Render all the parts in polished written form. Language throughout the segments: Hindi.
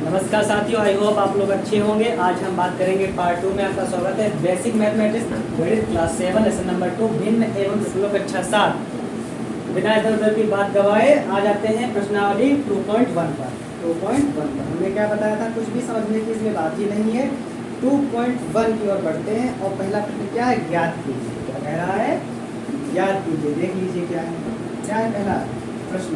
नमस्कार साथियों, आई होप आप लोग अच्छे होंगे। आज हम बात करेंगे पार्ट 2 में। आपका स्वागत है। बेसिक मैथमेटिक्स गणित क्लास 7 लेसन नंबर 2 भिन्न एवं श्लोक कक्षा 7। बिना इधर उधर की बात गवाए आ जाते हैं प्रश्नावली 2.1 पर। 2.1 पर हमने क्या बताया था, कुछ भी समझने की इसमें बात ही नहीं है। 2.1 की ओर बढ़ते हैं और पहला प्रश्न क्या है, ज्ञात कीजिए। क्या कह रहा है, ज्ञात कीजिए। देख लीजिए क्या है पहला प्रश्न।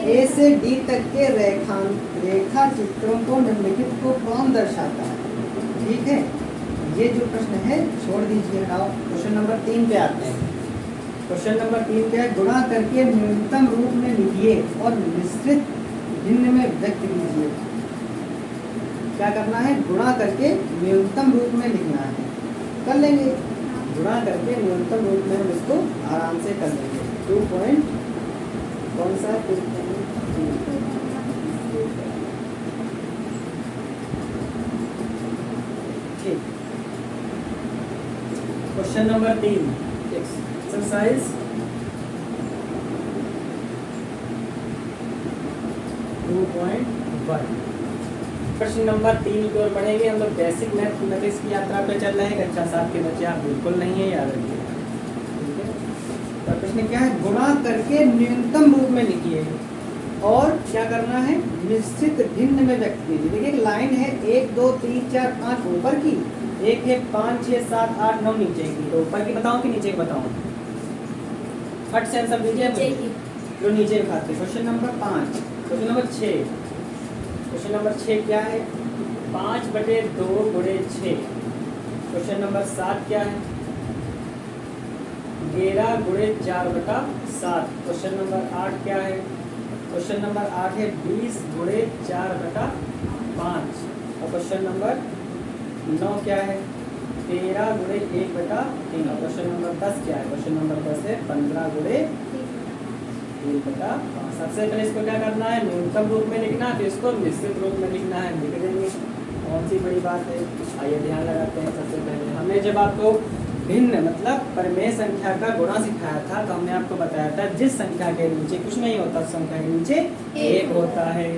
ए से डी तक के रेखा चित्रों को निम्नलिखित को कौन दर्शाता है। ठीक है, ये जो प्रश्न है छोड़ दीजिए, हटाओ। क्वेश्चन नंबर 3 पे आते हैं। क्वेश्चन नंबर 3 क्या है, गुणा करके न्यूनतम रूप में लिखिए और मिश्रित भिन्न में व्यक्त कीजिए। क्या करना है, गुणा करके न्यूनतम रूप में लिखना है। कर लेंगे, गुणा करके न्यूनतम रूप में हम इसको आराम से कर लेंगे। 2 पॉइंट कौन सा ठीक। Question number 3 exercise 2.1। प्रश्न नंबर 3 की ओर बढ़ेंगे हम लोग। बेसिक मैथमेटिक्स की यात्रा पे चल रहे हैं। कक्षा 7 के बच्चे आप बिल्कुल नहीं है, याद रखिए। प्रश्न क्या है, गुणा करके न्यूनतम रूप में लिखिए और क्या करना है, निश्चित भिन्न में व्यक्त कीजिए। देखिए एक लाइन है 1 2 3 4 5 ऊपर की, एक है 5 6 7 8 9 नीचे की। तो ऊपर की बताऊं कि नीचे की बताऊं? फट से आंसर दीजिए। जो नीचे खाते। Question number 5। Question number 6। Question number 6 क्या है, 5/2 गुणे 6। क्वेश्चन नंबर 7 क्या है, 13 गुणे 4/7। क्वेश्चन नंबर 8 क्या है, क्वेश्चन नंबर 8 है 20 गुणे 4/5। और क्वेश्चन नंबर 9 क्या है, 13 गुणे 1/3। और क्वेश्चन नंबर 10 क्या है, क्वेश्चन नंबर 10 है 15 गुणे 1/5। सबसे पहले इसको क्या करना है, न्यूनतम रूप में लिखना है, फिर इसको निश्चित रूप में लिखना है। लिख देंगे, कौन सी बड़ी बात है। आइए ध्यान लगाते हैं। सबसे पहले हमने जब आपको भिन्न मतलब परिमेय संख्या का गुणा सिखाया था तो हमने आपको बताया था जिस संख्या के नीचे कुछ नहीं होता उस संख्या के नीचे 1 होता है।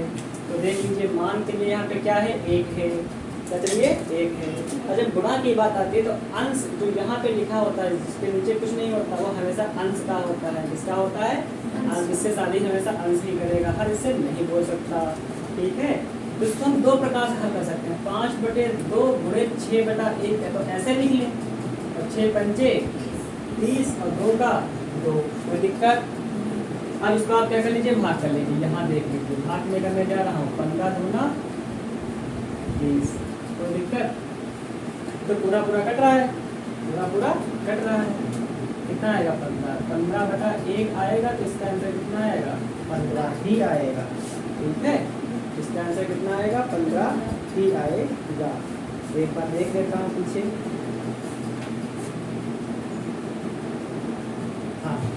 तो देख लीजिए, मान के लिए यहाँ पे क्या है, 1 है। तो चलिए 1 है। और जब गुणा की बात आती है तो अंश जो यहाँ पे लिखा होता है जिसके नीचे कुछ नहीं होता वो हमेशा अंश का होता है। किसका होता है, अंश। इससे शादी हमेशा अंश ही करेगा, हर इससे नहीं बोल सकता। ठीक है, तो इसको हम 2 प्रकार से हल कर सकते हैं। 5/2 गुणे 6/1 है, तो ऐसे लिख लें। 6 पंचे 30 और 2 का 2। कोई दिक्कत? अब इसको आप क्या कर लीजिए, भाग कर लीजिए। यहाँ देख लीजिए, भाग में करने जा रहा हूँ। 15 दूना 20। कोई दिक्कत? तो पूरा कट रहा है, पूरा कट रहा है। कितना आएगा, 15। 15/1 आएगा तो इसका आंसर कितना आएगा, 15 ही आएगा। ठीक है, इसका आंसर कितना आएगा, 15 ही आएगा। एक बार देख लेता हूँ पीछे।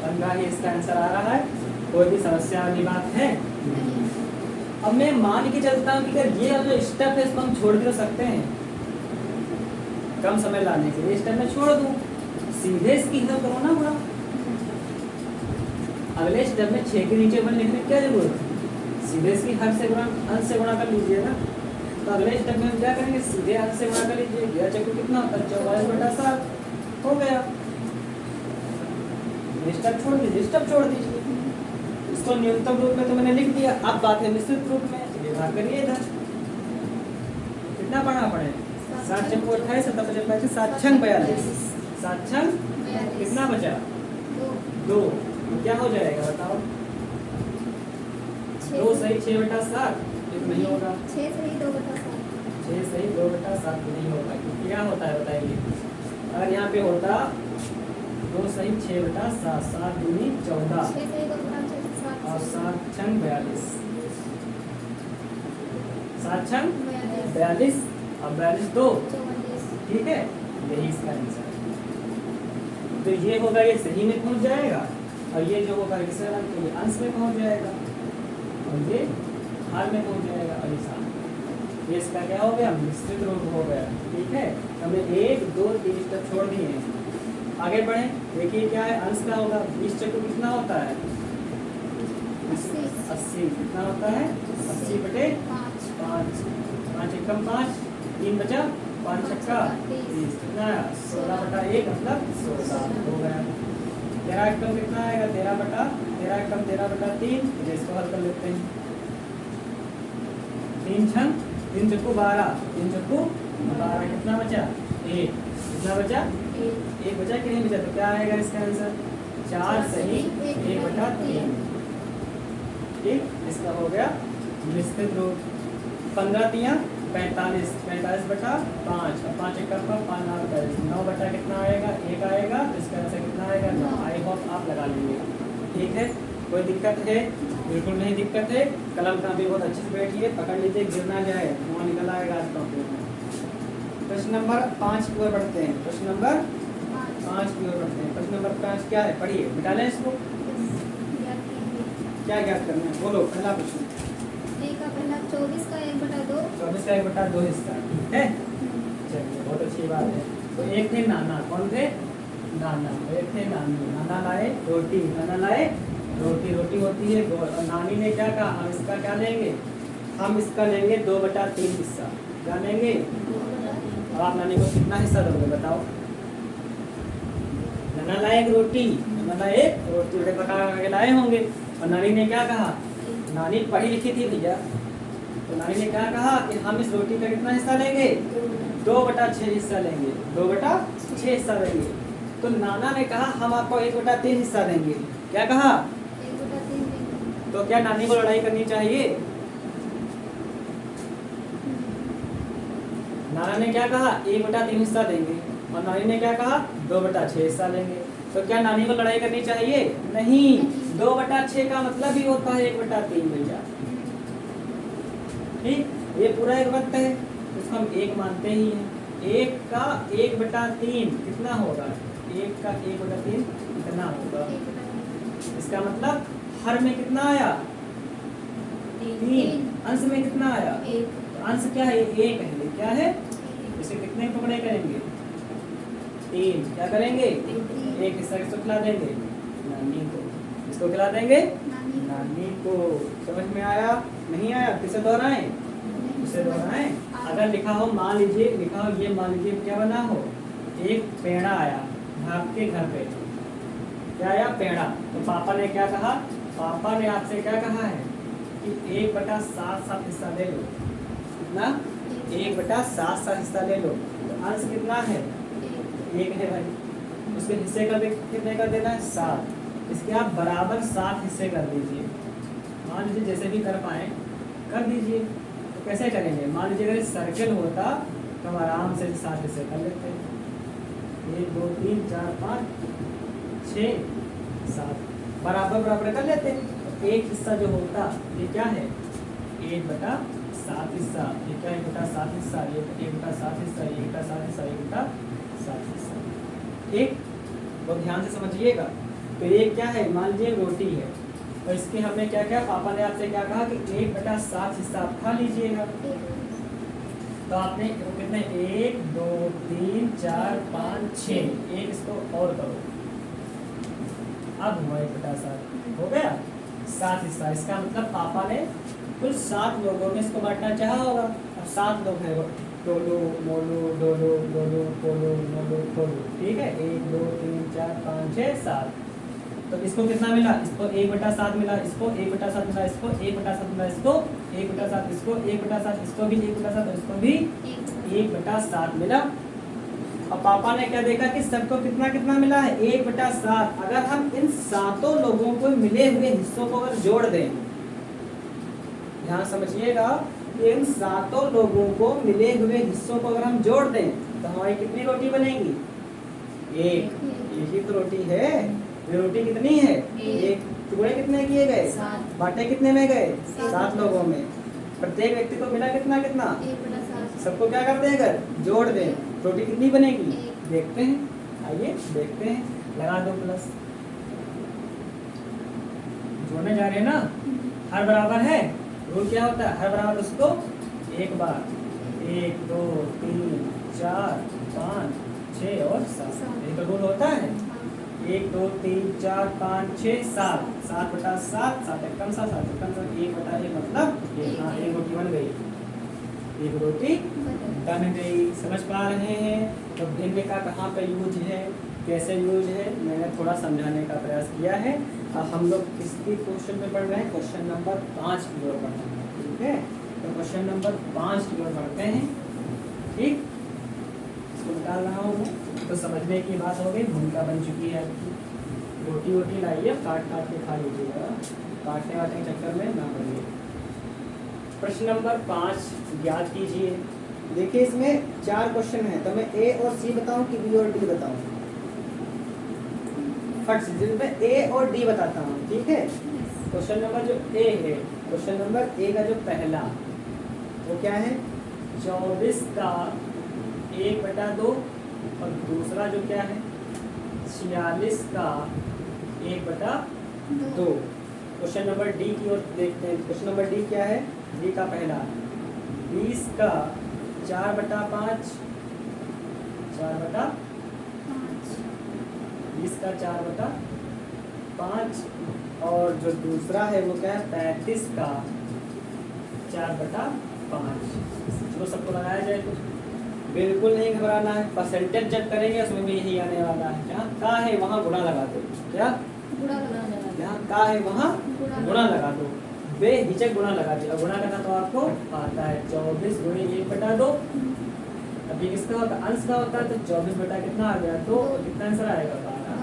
15 ही इसका आंसर आ रहा है। कोई भी समस्या वाली बात है? अब मैं मान के चलता हूँ कि अगर ये जो स्टेप है इसको हम छोड़ भी तो सकते हैं कम समय लाने के लिए। स्टेप में छोड़ दूँ, सीधे इसकी हिसाब करो ना पूरा। अगले स्टेप में 6 के नीचे 1 लिखने की क्या जरूरत है, सीधे इसकी हर से गुणा अंश से गुणा कर लीजिए ना। तो अगले स्टेप में हम क्या करेंगे, सीधे अंश से गुणा कर लीजिए। 11 चक्कर कितना होता है, 44/7 हो गया। स्टेप छोड़ दीजिए, स्टेप छोड़ दीजिए। इसको न्यूनतम रूप में तो मैंने लिख दिया। अब बात है निश्चित रूप में। चलिए भाग करिए इधर। कितना पढ़ना पड़े, 7 चक्कू 28, 7 5 35, 7 छंग 42। 7 छंग कितना बचा, 2। क्या हो जाएगा बताओ, 2 सही 6/7 नहीं होगा। 6 सही 2/7 नहीं होगा। क्या होता है बताइए, अगर यहाँ पे होता 2 सही 6/7, 7 दूनी 14 और 7 छंग 42। 7 छंग 42 और 42 2। ठीक है, यही इसका आंसर है। तो ये होगा, ये सही में पहुंच जाएगा। और ये जो होगा विसरण तो ये अंश में पहुंच जाएगा और ये हार में पहुंच जाएगा। और ये इसका क्या हो गया, मिश्रित रूप हो गया। ठीक है, हमने 1 2 3 स्टेप छोड़ दिए हैं। आगे बढ़े, देखिए क्या है, अंश का होगा 20 चक्कर कितना होता है 80 कितना होता है 80 बटे 5 5 एकम 5 3 बचा 5 छक्का 30 कितना आया 16 बटा 1 मतलब 16 हो गया। 13 एकम कितना आएगा 13 एकम 13 बटा 3 इसको हल कर लेते हैं 3 छंग 3 चक्कू 12 3 चक्कू 12 कितना बचा 1 कितना बचा 1 बचा कि नहीं बचा तो क्या आएगा इसका आंसर 4 सही 1 बटा 3 ठीक। इसका हो गया निश्चित रूप 15 तियां 45 45 बटा 5 और 5 एकम का 5 9 बटा कितना आएगा 1 आएगा तो इसका आंसर कितना आएगा 9। आई होप आप लगा लेंगे ठीक है। कोई दिक्कत है बिल्कुल नहीं दिक्कत है। कलम का भी बहुत अच्छे से बैठिए पकड़ लीजिए गिर ना जाए धुआं निकल आएगा आज टॉपिक में। प्रश्न नंबर 5 की ओर बढ़ते हैं। प्रश्न नंबर 5 की ओर बढ़ते हैं। प्रश्न नंबर 5 क्या है पढ़िए मिटा लें इसको। क्या ज्ञात करना है बोलो पहला प्रश्न। 24 का 1 बटा 2 24 का 1 बटा 2 हिस्सा ठीक है। चलिए बहुत अच्छी बात है। तो एक थे नाना कौन थे नाना एक थे नानी नाना लाए रोटी नाना लाए रोटी रोटी होती है गोल और नानी ने क्या कहा हम इसका क्या लेंगे हम इसका लेंगे 2 बटा 3 हिस्सा क्या लेंगे। अब आप नानी को कितना हिस्सा दोगे बताओ। नाना लाए एक रोटी नाना लाए रोटी बड़े पका के लाए होंगे और नानी ने क्या कहा नानी पढ़ी लिखी थी भैया तो नानी ने क्या कहा कि हम इस रोटी का कितना हिस्सा लेंगे 2 बटा 6 हिस्सा लेंगे 2 बटा 6 हिस्सा लेंगे। तो नाना ने कहा हम आपको 1 बटा 3 हिस्सा देंगे क्या कहा 1 बटा 3 देंगे। तो क्या नानी को लड़ाई करनी चाहिए। नाना ने क्या कहा 1 बटा 3 हिस्सा देंगे और नानी ने क्या कहा 2 बटा 6 हिस्सा लेंगे। तो क्या नानी को लड़ाई करनी चाहिए नहीं 2 बटा 6 का मतलब ही होता है 1 बटा 3 भैया ठीक। ये पूरा एक वक्त है इसको हम 1 मानते ही हैं। 1 का 1 बटा 3 कितना होगा 1 का 1 बटा 3 कितना होगा। इसका मतलब हर में कितना आया 3 अंश में कितना आया 1 अंश क्या है 1 है क्या है। इसे कितने टुकड़े करेंगे 3 क्या करेंगे 1 हिस्सा किसको खिला देंगे नानी को इसको खिला देंगे नानी को। समझ में आया नहीं आया किसे दोहराएं इसे दोहराएं। अगर लिखा हो मान लीजिए लिखा हो ये मान लीजिए क्या बना हो एक पेड़ा आया आपके घर पे क्या आया पेड़ा तो पापा ने क्या कहा पापा ने आपसे क्या कहा है कि 1 बटा 7 हिस्सा ले लो कितना 1 बटा 7 हिस्सा ले लो। तो अंश कितना है 1 है भाई उसके हिस्से का कितने कर देना है 7 इसके आप बराबर 7 हिस्से कर दीजिए। मान लीजिए जैसे भी कर पाए कर दीजिए। तो कैसे करेंगे मान लीजिए अगर सर्कल होता तो हम आराम से 7 हिस्से कर लेते हैं 1 2 3 4 5 6 7 बराबर बराबर कर लेते हैं। तो एक हिस्सा जो होता ये क्या है 1 बटा 7 हिस्सा ये क्या 1 बटा 7 हिस्सा ये 1 बटा 7 हिस्सा 1 बटा 7 हिस्सा 1 बटा 7 हिस्सा ठीक। बहुत ध्यान से समझिएगा। तो ये क्या है मान लीजिए रोटी है और इसके हमने क्या क्या पापा ने आपसे क्या कहा कि 1 बटा 7 हिस्सा आप खा लीजिएगा। तो आपने कितने 1 2 3 4 5 6 एक इसको और करो अब हुआ 1 बटा 7 हो गया 7 हिस्सा। इसका मतलब पापा ने कुल 7 लोगों में इसको बांटना चाहा होगा। अब 7 लोग हैं टोलू मोलू डोलू डोलू पोलू मोलू टोलू ठीक है 1 2 3 4 5 6 7। तो इसको कितना मिला इसको 1 बटा 7 मिला इसको 1 बटा 7 मिला इसको 1 बटा 7 मिला इसको 1 बटा 7 इसको 1 बटा 7 इसको भी 1 बटा 7 इसको भी 1 बटा 7 मिला। अब पापा ने क्या देखा कि सबको कितना कितना मिला है 1 बटा 7। अगर हम इन 7 लोगों को मिले हुए हिस्सों को अगर जोड़ दें ध्यान समझिएगा इन 7 लोगों को मिले हुए हिस्सों को अगर हम जोड़ दें तो हमारी कितनी रोटी बनेगी 1 ही तो रोटी है। ये रोटी कितनी है 1 टुकड़े कितने किए गए बाटे कितने में गए 7 लोगों में। प्रत्येक व्यक्ति को मिला कितना कितना 1 बटा 7 सबको क्या करते हैं अगर जोड़ दें रोटी कितनी बनेगी देखते हैं आइए देखते हैं लगा दो प्लस जोड़ने जा रहे हैं ना। हर बराबर है रूल क्या होता है हर बराबर उसको एक बार 1 2 3 4 5 6 और 7 ये तो रूल होता है। 1 2 3 4 5 6 7 7 बटा 7 7 एकम 7 7 एकम 7 1 बटा 1 मतलब हाँ एक रोटी बन गई, एक रोटी बन गई। समझ पा रहे हैं? तो भिन्न का कहाँ पे यूज है, कैसे यूज है, मैंने थोड़ा समझाने का प्रयास किया है। अब हम लोग किसकी क्वेश्चन में पढ़ रहे हैं? क्वेश्चन नंबर 5 की ओर बढ़ रहे हैं। ठीक है, तो क्वेश्चन नंबर 5 की ओर बढ़ते हैं। ठीक, इसको निकाल रहा हूँ मैं, तो समझने की बात हो गई, भूमिका बन चुकी है आपकी। रोटी वोटी लाइए, काट काट के खा लीजिएगा, काटने वाटने के चक्कर में ना पड़िए। प्रश्न नंबर 5 ज्ञात कीजिए। देखिए इसमें 4 क्वेश्चन है, तो मैं ए और सी बताऊं कि बी और डी बताऊं? फट से जिसमें ए और डी बताता हूँ। ठीक है, क्वेश्चन नंबर जो ए है, क्वेश्चन नंबर ए का जो पहला वो क्या है? 24 का 1/2 और दूसरा जो क्या है 46 का 1/2। क्वेश्चन नंबर डी की ओर देखते हैं। क्वेश्चन नंबर डी क्या है? डी का पहला 20 का 4/5, 4/5, 20 का 4/5 और जो दूसरा है वो क्या है 35 का 4/5। चलो सबको लगाया जाए कुछ, बिल्कुल नहीं घबराना है। परसेंटेज जब करेंगे उसमें भी यही आने वाला है। जहाँ का है वहाँ गुणा लगा दो, क्या जहाँ का है वहाँ गुणा लगा दो, बेहिचक गुणा लगा दिया। गुणा करना तो आपको आता है, 24 गुणे 1/2। अभी किसका होता है? अंश का होता है, तो 24 बटा कितना आ गया? तो कितना आंसर आएगा? 12।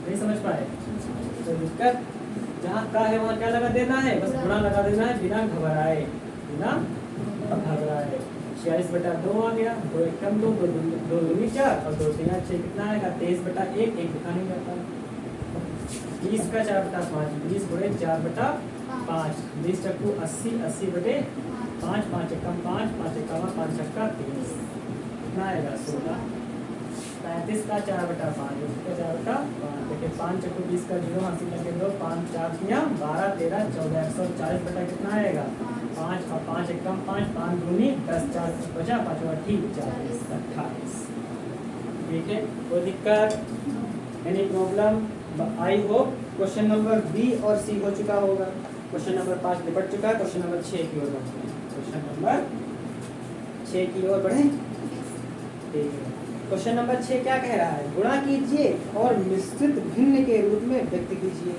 नहीं समझ पाए तो दिक्कत, जहाँ का है वहाँ क्या लगा देना है? बस गुणा लगा देना है, बिना घबराए, बिना घबराए। 46/2 आ गया, 2 एकम 2, 2 दूनी 4 और 2 3 6 कितना आएगा? 23/1, एक दिखा नहीं जाता। 20 का 4/5, 20 गुणे 4/5, 20 चक्कू 80, 80/5, 5 एकम 5, 5 एकम 5 चक्का 30, कितना आएगा? 16। 35 का 4/5, उसका 4/5, देखिए 5 चक्कू 20 का 0, 80 लगे 2, 5 4 12 13 14, 140 बटा कितना आएगा? 5 और 5 एकम 5, 5 दूनी 10, 4 50, 5 और ठीक 40, 28। ठीक है, कोई दिक्कत? Any problem? I hope question number B और सी हो चुका होगा। क्वेश्चन नंबर 5 निपट चुका है। क्वेश्चन नंबर 6 की ओर बढ़ते हैं। क्वेश्चन नंबर 6 की ओर बढ़े। ठीक है, क्वेश्चन नंबर 6 क्या कह रहा है? गुणा कीजिए और मिश्रित भिन्न के रूप में व्यक्त कीजिए।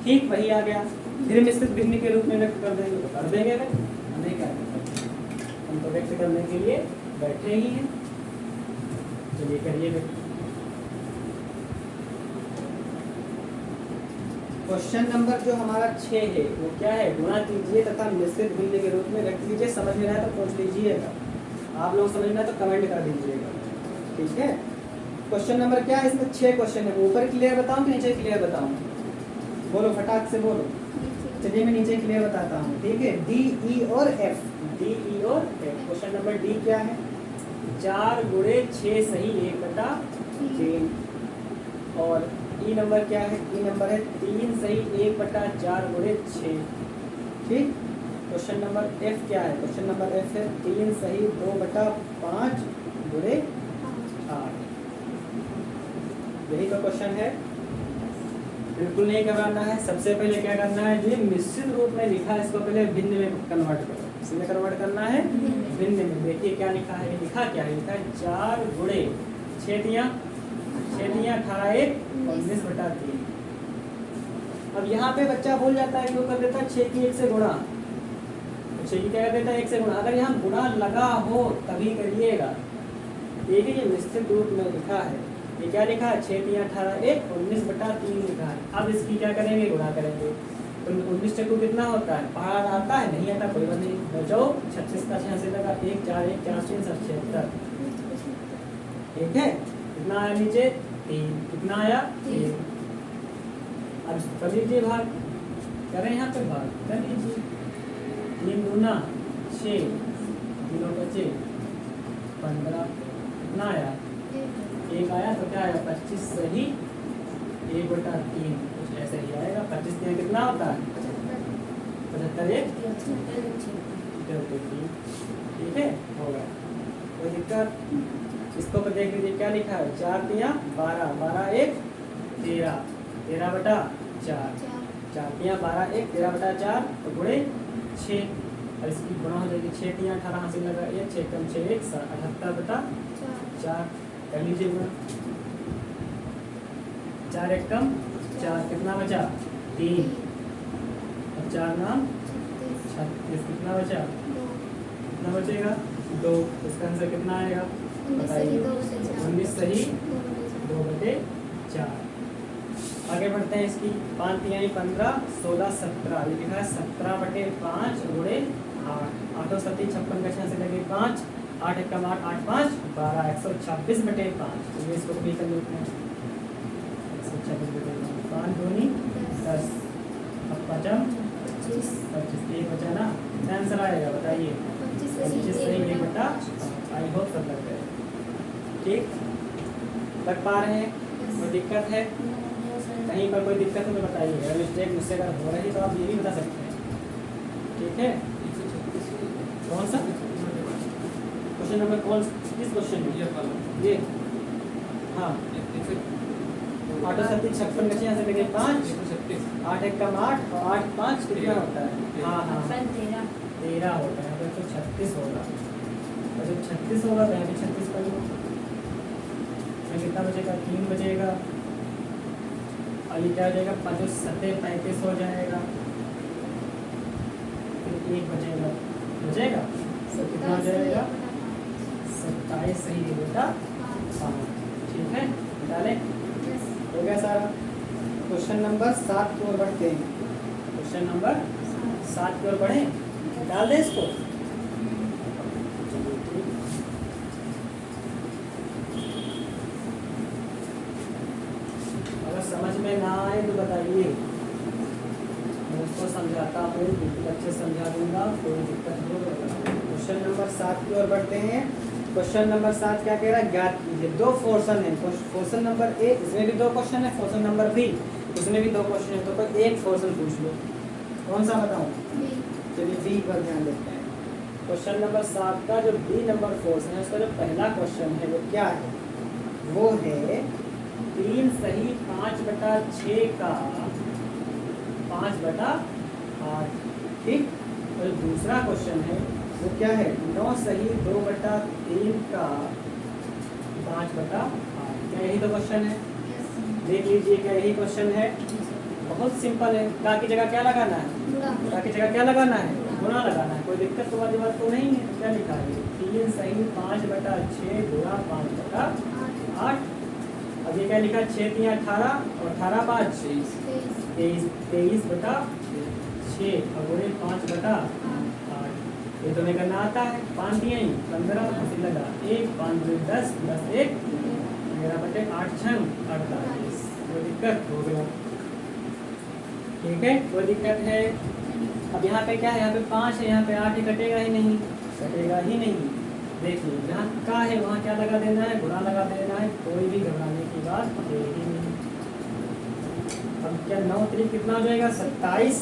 ठीक वही आ गया, फिर मिश्रित भिन्न के रूप में व्यक्त कर देंगे तो कर देंगे, नहीं क्या हम तो व्यक्त करने के लिए बैठे ही हैं। चलिए करिए व्यक्त। क्वेश्चन नंबर जो हमारा 6 है वो क्या है? गुणा कीजिए तथा मिश्रित भिन्न के रूप में व्यक्त कीजिए। समझ में आया तो पूछ लीजिएगा, आप लोग समझ में आया तो कमेंट कर दीजिएगा। ठीक है, क्वेश्चन नंबर क्या है? इसमें 6 क्वेश्चन है। ऊपर क्लियर बताऊं कि नीचे क्लियर बताऊं? बोलो फटाक से बोलो। चलिए मैं नीचे क्लियर बताता हूँ। ठीक है, डी ई और एफ, डी ई और एफ। क्वेश्चन नंबर डी क्या है? 4 गुणे 6 सही 1/3 और ई नंबर क्या है? ई नंबर है 3 सही 1/4 गुणे 6। ठीक, क्वेश्चन नंबर एफ क्या है? क्वेश्चन नंबर एफ है 3 सही 2/5 गुणे 8। यही तो क्वेश्चन है, बिल्कुल नहीं घबराना है। सबसे पहले क्या करना है? ये मिश्रित रूप में लिखा है, इसको पहले भिन्न में कन्वर्ट करो। इसमें कन्वर्ट करना है भिन्न में। देखिए क्या लिखा है? लिखा क्या है? लिखा है 4 गुणे 6 दिया 18 1 19/3। अब यहाँ पे बच्चा भूल जाता है, क्यों कर देता है 6 की 1 से गुणा। तो 6 की क्या कर देता है? 1 से गुणा। अगर यहाँ गुणा लगा हो तभी करिएगा। देखिए ये मिश्रित रूप में लिखा है, ये क्या लिखा है? 6 3 18 1 19/3 लिखा है। अब इसकी क्या करेंगे? गुणा करेंगे। तो 19 चक्कू कितना होता है? पहाड़ आता है, नहीं आता कोई बात नहीं, बचाओ 36 का 6 से लगा 1 4 1 4 3 76। ठीक है, कितना आया नीचे? 3। कितना आया? 3। अब कर लीजिए भाग, करें यहाँ पे भाग कर लीजिए। 3 दूना 6, 0 बचे 15। कितना आया? 1 आया, तो क्या आया? 25 सही 1/3, कुछ ऐसे ही आएगा। 25 में कितना होता है? 75 1 ठीक है, हो गया, कोई दिक्कत? इसको पर देख लीजिए क्या लिखा है? 4 3 12 12 1 13, 13/4, 4 12 1, 13/4 और गुणे 6, और इसकी गुणा हो जाएगी 6 3 18 हासिल लगा 1 6 कम 6 1 78/4 कर लीजिए गुणा 4 1 कम 4 कितना बचा 3 और 4 नाम 36 कितना बचा कितना बचेगा 2, इसका आंसर कितना आएगा बताइए 19 सही 2/4। आगे बढ़ते हैं इसकी 5 3 15 16 17 ये लिखा है 17/5 गुणे 8 8 7 56 का 6 से लगे 5 8 1 8 8 5 12 126/5 तो ये इसको भी कर लेते हैं 126/5 5 दूनी 10 अब 5 25 एक बचा ना क्या आंसर आएगा बताइए 25 सही 1/5 आई होप सब लग गए ठीक लग पा रहे हैं कोई दिक्कत है कहीं पर कोई दिक्कत है तो बताइए अगर मिस्टेक मुझसे अगर हो रही तो आप ये भी बता सकते हैं ठीक है कौन सा क्वेश्चन नंबर कौन किस क्वेश्चन में ये हाँ 8 7 56 बचे यहाँ से लेके 5 8 1 कम 8 और 8 5 कितना होता है हाँ हाँ 13 होता है तो 36 होगा और जब 36 होगा तो यहाँ पे 36 कर लो कितना बचेगा 3 बचेगा और ये क्या हो जाएगा 5 7 35 हो जाएगा फिर 1 बचेगा तो कितना हो जाएगा 27 सही है बेटा हाँ ठीक है डालें हो गया सारा क्वेश्चन नंबर 7 की ओर बढ़ते हैं क्वेश्चन नंबर 7 की ओर बढ़े डाल दें इसको अगर समझ में ना आए तो बताइए मैं उसको समझाता हूँ बिल्कुल अच्छे समझा दूंगा कोई दिक्कत हो तो क्वेश्चन नंबर 7 की ओर बढ़ते हैं क्वेश्चन नंबर 7 क्या कह रहा है ज्ञात कीजिए दो पोर्शन है क्वेश्चन नंबर ए इसमें भी 2 क्वेश्चन है क्वेश्चन नंबर बी इसमें भी 2 क्वेश्चन है तो कोई एक पोर्शन पूछ लो कौन सा बताऊं चलिए बी पर ध्यान देते हैं क्वेश्चन नंबर 7 का जो बी नंबर पोर्शन है उसका जो पहला क्वेश्चन है वो क्या है वो है 3 सही 5/6 का 5/8 ठीक और दूसरा क्वेश्चन है वो क्या है 9 सही 2/3 का 5/8 क्या यही तो क्वेश्चन है देख लीजिए क्या यही क्वेश्चन है बहुत सिंपल है का की जगह क्या लगाना है का की जगह क्या लगाना है गुणा लगाना है कोई दिक्कत तो वाली बात तो नहीं है क्या लिखा है 3 सही 5/6 गुणा 5/8 अब ये क्या लिखा 6 3 18 और 18 5 23/6 और गुणे 5/8 ये तो मैं करना आता है 5 दिए 15 हासिल लगा 1 5 2 10 10 1 11/8 6 48 कोई दिक्कत हो गया ठीक है कोई दिक्कत है अब यहाँ पे क्या है यहाँ पे 5 है यहाँ पे 8 ही कटेगा ही नहीं देखिए जहाँ का है वहाँ क्या लगा देना है गुणा लगा देना है कोई भी घबराने की बात है ही नहीं अब क्या 9 3 कितना हो जाएगा 27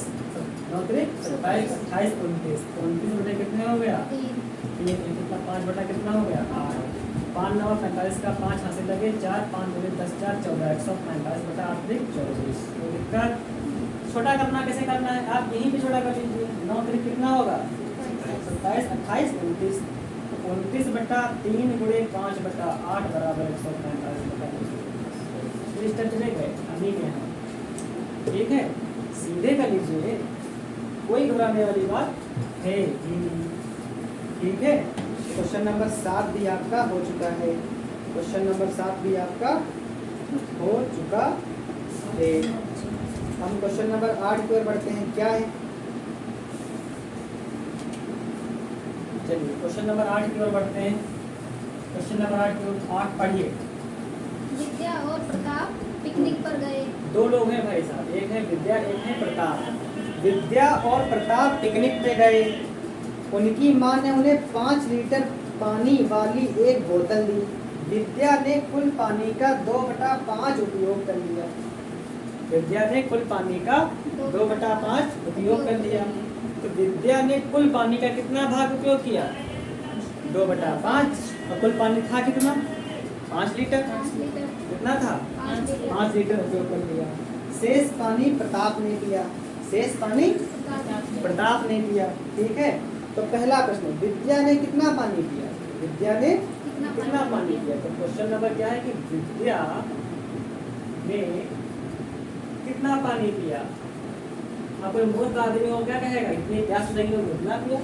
9 3 27 28 29 बटे कितने हो गया 3 कितना 5 कितना हो गया 8 5 9 45 का 5 हासिल लगे 4 5 2 10 4 14 145/8 24 तो दिक्कत छोटा करना कैसे करना है आप यहीं पे छोटा कर लीजिए 9 3 कितना होगा 27 28 29 29/3 गुणे 5/8 बराबर 145/20 चले गए अभी के यहाँ ठीक है सीधे कर लीजिए कोई घबराने वाली बात है ही नहीं ठीक है क्वेश्चन नंबर 7 भी आपका हो चुका है क्वेश्चन नंबर 7 भी आपका हो चुका है हम क्वेश्चन नंबर 8 की ओर बढ़ते हैं क्या है चलिए क्वेश्चन नंबर 8 की ओर बढ़ते हैं क्वेश्चन नंबर 8 की ओर 8 पढ़िए विद्या और प्रताप पिकनिक पर गए 2 लोग हैं भाई साहब एक है विद्या एक है प्रताप विद्या और प्रताप पिकनिक पे गए उनकी मां ने उन्हें 5 लीटर पानी वाली एक बोतल दी विद्या ने कुल पानी का 2/5 उपयोग कर लिया विद्या ने कुल पानी का 2/5 उपयोग कर लिया तो विद्या ने कुल पानी का कितना भाग उपयोग किया 2/5 और कुल पानी था कितना 5 लीटर 5 लीटर तो कितना था? 5 लीटर 5 लीटर उपयोग कर लिया। शेष पानी प्रताप ने पिया। शेष पानी प्रताप ने पिया। ठीक है, तो पहला प्रश्न, विद्या ने कितना पानी पिया? विद्या ने कितना पानी पिया? तो क्वेश्चन नंबर क्या है कि विद्या ने कितना पानी पिया? अब कोई मूर्ख आदमी हो क्या कहेगा, इतनी प्यास लगी होगी उतना पिया,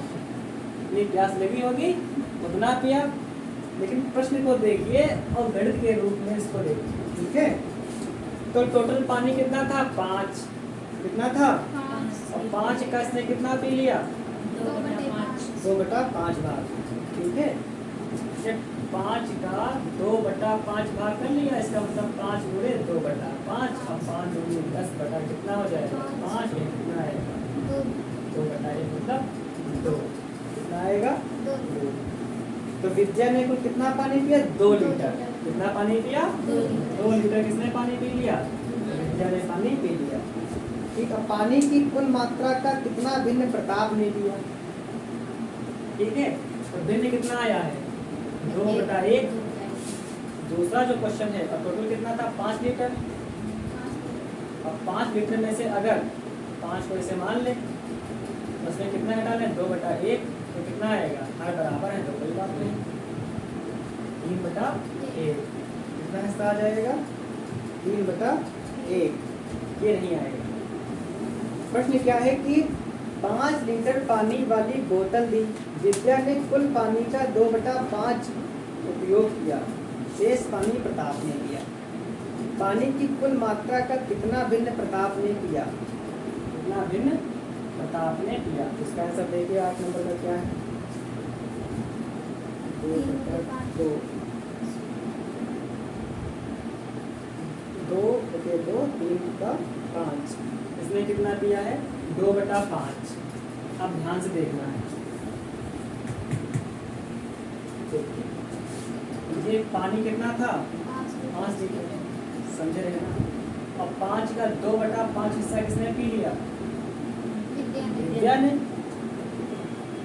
इतनी प्यास लगी होगी उतना पिया। लेकिन प्रश्न को देखिए और गणित के रूप में इसको देखिए। ठीक है, तो टोटल पानी कितना था? 5। कितना था? 5 और 5 का इसने कितना पी लिया? 2/5 2/5 भाग। ठीक है, जब 5 का 2/5 भाग कर लिया, इसका मतलब 5 गुणे 2/5 और 5 गुणे 10 बटा कितना हो जाएगा? 5। ये कितना आएगा? 2/1 मतलब 2। कितना आएगा? 2। तो विद्या ने कुल कितना पानी पिया? 2 लीटर। कितना पानी पिया? 2 लीटर। किसने पानी पी लिया? विद्या ने पानी पी लिया। ठीक है, पानी की कुल मात्रा का कितना भिन्न प्रताप ने लिया? ठीक है, तो भिन्न कितना आया है? 2/1। दूसरा जो क्वेश्चन है, अब टोटल कितना था? 5 लीटर। अब 5 लीटर में से अगर 5 को ऐसे मान ले, तो उसमें कितना घटा लें? 2/1। तो कितना आएगा? हर बराबर है तो कोई बात नहीं, 3/1। कितना हिस्सा आ जाएगा? 3/1। ये नहीं आएगा। प्रश्न क्या है कि 5 लीटर पानी वाली बोतल दी, विद्या ने कुल पानी का 2/5 उपयोग किया, शेष पानी प्रताप ने किया। पानी की कुल मात्रा का कितना भिन्न प्रताप ने किया? कितना भिन्न प्रताप ने किया? इसका आंसर देखिए 8 नंबर का क्या है? 2/2। 2 3/5। इसने कितना दिया है? 2/5। अब ध्यान से देखना है। ये पानी कितना था? 5 लीटर। समझे रहे ना? अब 5 का 2/5 हिस्सा किसने पी लिया? विद्या ने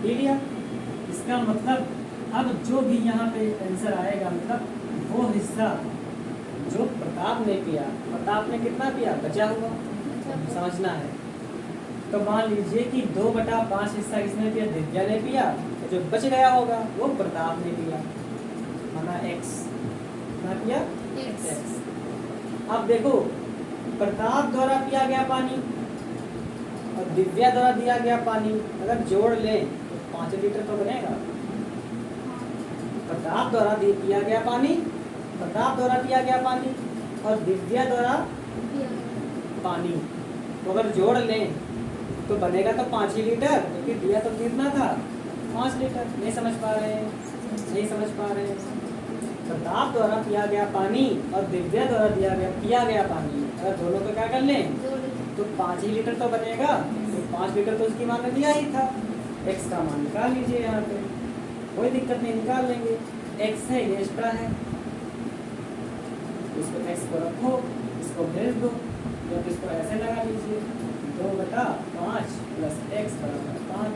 पी लिया। इसका मतलब अब जो भी यहाँ पे आंसर आएगा, मतलब वो हिस्सा जो प्रताप ने पिया, प्रताप ने कितना पिया? बचा हुआ। समझना है। तो मान लीजिए कि 2/5 हिस्सा किसने पिया? विद्या ने पिया। तो जो बच गया होगा वो प्रताप ने पिया, माना x। कितना पिया? x। अब देखो, प्रताप द्वारा पिया गया पानी और दिव्या द्वारा दिया गया पानी अगर जोड़ लें तो 5 लीटर तो बनेगा। प्रताप द्वारा पिया गया पानी, प्रताप द्वारा पिया गया पानी और दिव्या द्वारा पानी तो अगर जोड़ लें तो बनेगा तो 5 ही लीटर, क्योंकि दिया तो कितना था? 5 लीटर। नहीं समझ पा रहे हैं? नहीं समझ पा रहे हैं? प्रताप द्वारा पिया गया पानी और दिव्या द्वारा पिया गया पानी अगर दोनों को क्या कर लें तो 5 ही लीटर तो बनेगा। तो 5 लीटर तो उसकी मान ने दिया ही था। x का मान निकाल लीजिए, यहाँ पे कोई दिक्कत नहीं, निकाल लेंगे। x है, ये एक्स्ट्रा है, इसको x को रखो, इसको भेज दो, या तो इसको ऐसे लगा लीजिए 2/5 प्लस x बराबर 5।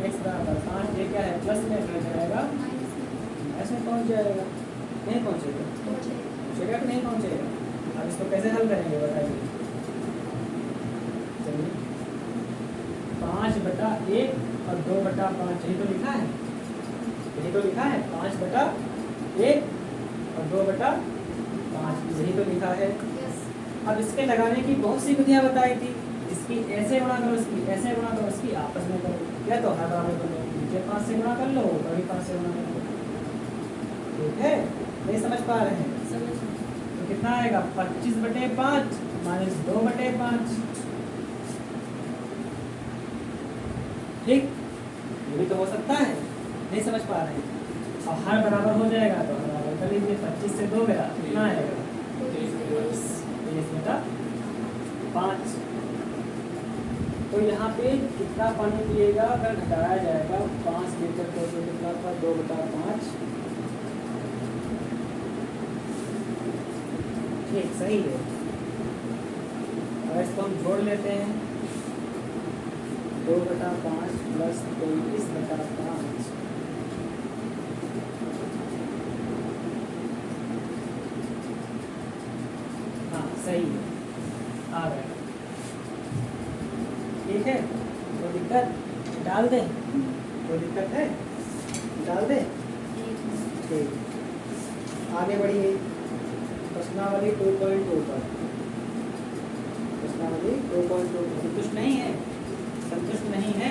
x बराबर 5, ये क्या है? प्लस में पहुँच जाएगा, ऐसे पहुँच जाएगा। नहीं पहुँचेगा? पहुँचेगा कि नहीं पहुँचेगा? अब इसको कैसे हल करेंगे बताइए? चलिए, 5/1 और 2/5 यही तो लिखा है, यही तो लिखा है। 5/1 और 2/5 यही तो लिखा है। अब इसके लगाने की बहुत सी विधियाँ बताई थी। इसकी ऐसे गुणा करो, इसकी ऐसे गुणा करो, इसकी आपस में करो, या तो हर बराबर कर लो, नीचे 5 से गुणा कर लो, ऊपर भी 5 से गुणा कर लो। ठीक है? नहीं समझ पा रहे हैं? तो कितना आएगा? 25/5 माइनस 2/5। ठीक, ये भी तो हो सकता है। नहीं समझ पा रहे हैं? अब हर बराबर हो जाएगा तो हर बराबर कर लीजिए। 25 से 2 गया, कितना आएगा? 23/5। तो यहाँ पे कितना पानी पिएगा अगर घटाया जाएगा 5 लीटर को, तो कितना था? 2/5। ठीक, सही है। और इसको हम जोड़ लेते हैं, 2/5 प्लस 23/5। ठीक है, कोई दिक्कत? डाल दें? कोई दिक्कत है? डाल दें? ठीक, आगे बढ़िए प्रश्नावली 2.2 पर। प्रश्नावली 2.2 संतुष्ट नहीं है? संतुष्ट नहीं है?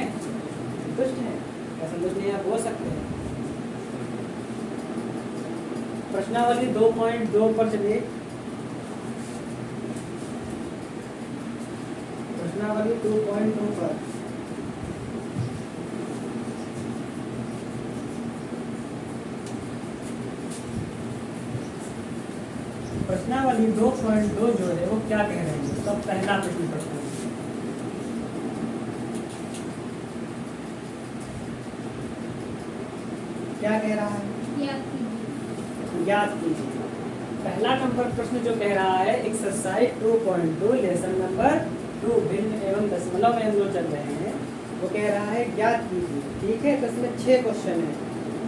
संतुष्ट है या संतुष्ट नहीं है, आप बोल सकते हैं। प्रश्नावली 2.2 पर चलिए। प्रश्नावली 2.2 पर प्रश्नावली 2.2 जो है वो क्या कह रहे हैं? तो पहला प्रश्न पढ़ते हैं। क्या कह रहा है? ज्ञात कीजिए। पहला नंबर प्रश्न जो कह रहा है एक्सरसाइज 2.2 लेसन नंबर 2 भिन्न एवं दशमलव में हम लोग चल रहे हैं, वो कह रहा है ज्ञात कीजिए। ठीक है, तो इसमें 6 क्वेश्चन है।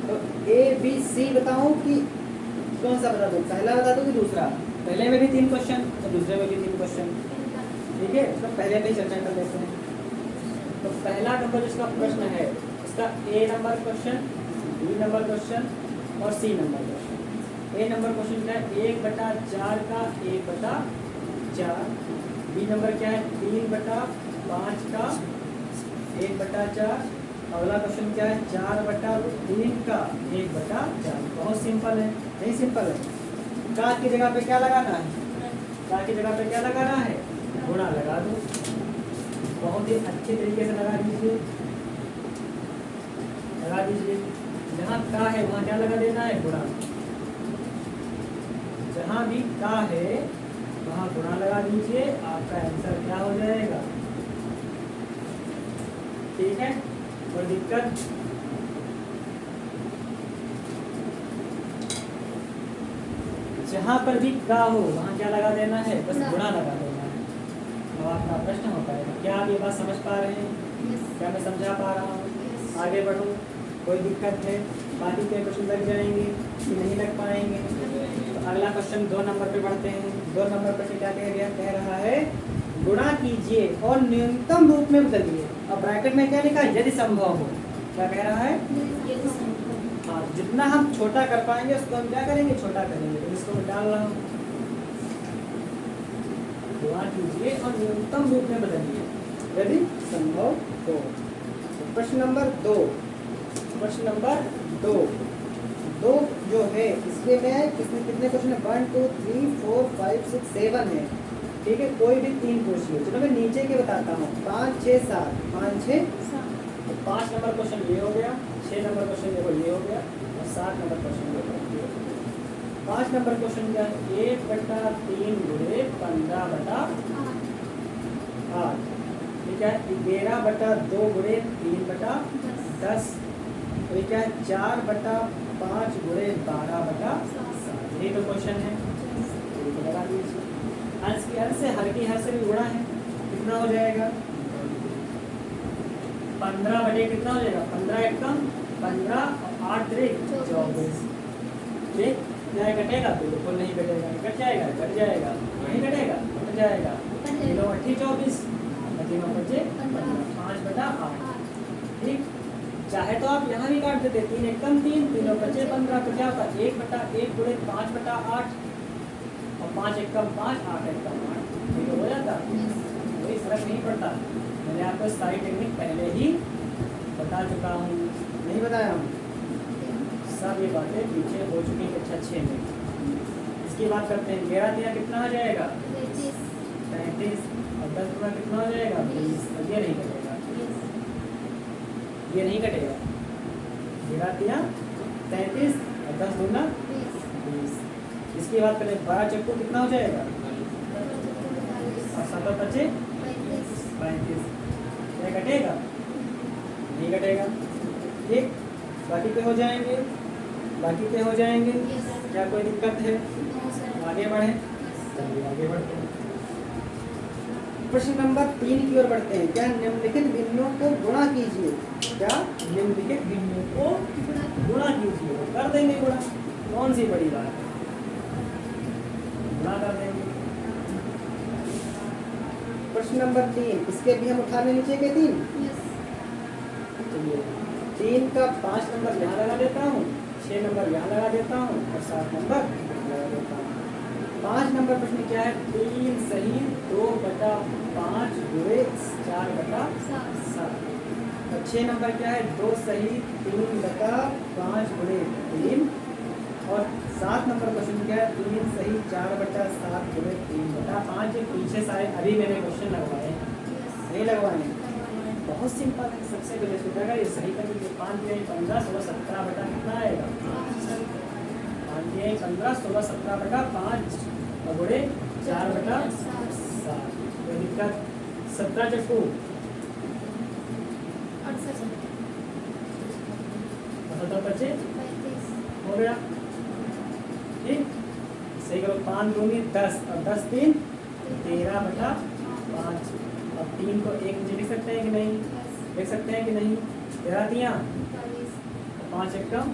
तो ए बी सी बताऊं कि कौन सा बता दूं? पहला बता दूं कि दूसरा? पहले में भी 3 क्वेश्चन तो दूसरे में भी 3 क्वेश्चन। ठीक है, तो पहले पे ही चर्चा कर लेते हैं। तो पहला नंबर जिसका प्रश्न है उसका A number question, B number question और C number question. A number question क्या है? 1/4 का 1/4। बी नंबर क्या है? 3/5 का 1/4। अगला क्वेश्चन क्या है? 4/3 का 1/4। बहुत सिंपल है, नहीं सिंपल है? का की जगह पे क्या लगाना है? का की जगह पे क्या लगाना है? गुणा लगा दो। बहुत ही अच्छे तरीके से लगा दीजिए, लगा दीजिए। जहाँ का है वहाँ क्या लगा देना है? गुणा। जहाँ भी का है वहाँ गुणा लगा दीजिए, आपका आंसर क्या हो जाएगा? ठीक है, कोई दिक्कत? जहाँ पर भी का हो वहाँ क्या लगा देना है? बस गुणा लगा देना है। अब आपका प्रश्न होता है क्या आप ये बात समझ पा रहे हैं? क्या मैं समझा पा रहा हूँ? आगे बढ़ो, कोई दिक्कत है? बाकी के क्वेश्चन लग जाएंगे कि नहीं लग पाएंगे? तो अगला क्वेश्चन 2 नंबर पे बढ़ते हैं। 2 नंबर पर क्या कह गया? कह रहा है गुणा कीजिए और न्यूनतम रूप में बदलिए। अब ब्रैकेट में क्या लिखा है? यदि संभव हो। क्या कह रहा है? हाँ, जितना हम छोटा कर पाएंगे उसको हम क्या करेंगे? छोटा करेंगे। तो इसको मैं डाल रहा हूँ, गुणा कीजिए और न्यूनतम रूप में बदलिए यदि संभव हो। प्रश्न नंबर 2, प्रश्न नंबर 2 जो है इसके में कितने क्वेश्चन है? 1 2 3 4 5 6 7 है। ठीक है, कोई भी 3 पूछिए। चलो मैं नीचे के बताता हूँ। 5 6 7 5 6 तो 5 नंबर क्वेश्चन ये हो गया, 6 नंबर क्वेश्चन देखो ये हो गया और 7 नंबर क्वेश्चन देखो। 5 नंबर क्वेश्चन क्या है? 1/3 गुणे 15/8। ठीक है, 11/2 गुणे 3/10। तो ये क्या है? 4/5 गुणे 12/7। यही तो क्वेश्चन है, तो लगा दीजिए। अंश की अंश से, हर की हर से भी गुणा है, कितना हो जाएगा? 15 बटे कितना हो जाएगा? 15 एकम 15 और 8 3 24। ठीक, क्या कटेगा? बिल्कुल नहीं कटेगा। कट जाएगा? कट जाएगा। नहीं कटेगा? कट जाएगा। 3 8 24, 3 बचे 5/8। ठीक, चाहे तो आप यहाँ भी काट देते। 3 एकम 3, 3 बचे 15। तो क्या होता? 1/1 गुणे 5/8 और 5 एकम 5, 8 एकम 8। ठीक हो जाता, कोई फर्क नहीं पड़ता। मैंने आपको सारी टेक्निक पहले ही बता चुका हूँ, नहीं बताया हूँ? सब ये बातें पीछे हो चुकी हैं कक्षा 6 में। इसकी बात करते हैं। 11 3 कितना हो जाएगा? 35 और 10 गुना कितना हो जाएगा? 20। और ये नहीं कटेगा, ये नहीं कटेगा। 11 3 33 और 10 गुना 20। इसकी बात करें 12 चक्कू कितना हो जाएगा? और 7 बचे 35। क्या कटेगा? नहीं कटेगा। ठीक, बाकी पे हो जाएंगे, बाकी पे हो जाएंगे। क्या कोई दिक्कत है? आगे बढ़े, चलिए आगे बढ़ते हैं। प्रश्न नंबर 3 की ओर बढ़ते हैं। क्या निम्नलिखित भिन्नों को गुणा कीजिए। क्या निम्नलिखित भिन्नों को गुणा कीजिए। कर देंगे गुणा, कौन सी बड़ी बात है? गुणा कर देंगे। प्रश्न नंबर 3, इसके भी हम उठाने नीचे के 3। यस। चलिए 3 का 5 नंबर यहाँ लगा देता हूँ, 6 नंबर यहाँ लगा देता हूँ और 7 नंबर लगा देता हूँ। 5 नंबर प्रश्न क्या है, 3 सही 2/5 गुणे 4/7। और 6 नंबर क्या है, 2 सही 3/5 गुणे 3। और 7 नंबर क्वेश्चन क्या है, 3 सही 4/7 गुणे 3/5। ये पीछे सारे अभी मैंने क्वेश्चन लगवाए हैं, नहीं लगवाए, बहुत सिंपल है। सबसे पहले सोचेगा ये सही कर लीजिए, 5 दिया 15 16 17 बटा कितना आएगा, 5 दिया 15 16 17 बटा 5 और गुणे 4/7। कोई दिक्कत, 17 चक्कू 17 25 हो गया, ठीक। सही करो, 5 दूनी 10 और 10 3 13/5। अब 3 को 1 नीचे लिख सकते हैं कि नहीं, लिख सकते हैं कि नहीं, 13 दिया 5 एक कम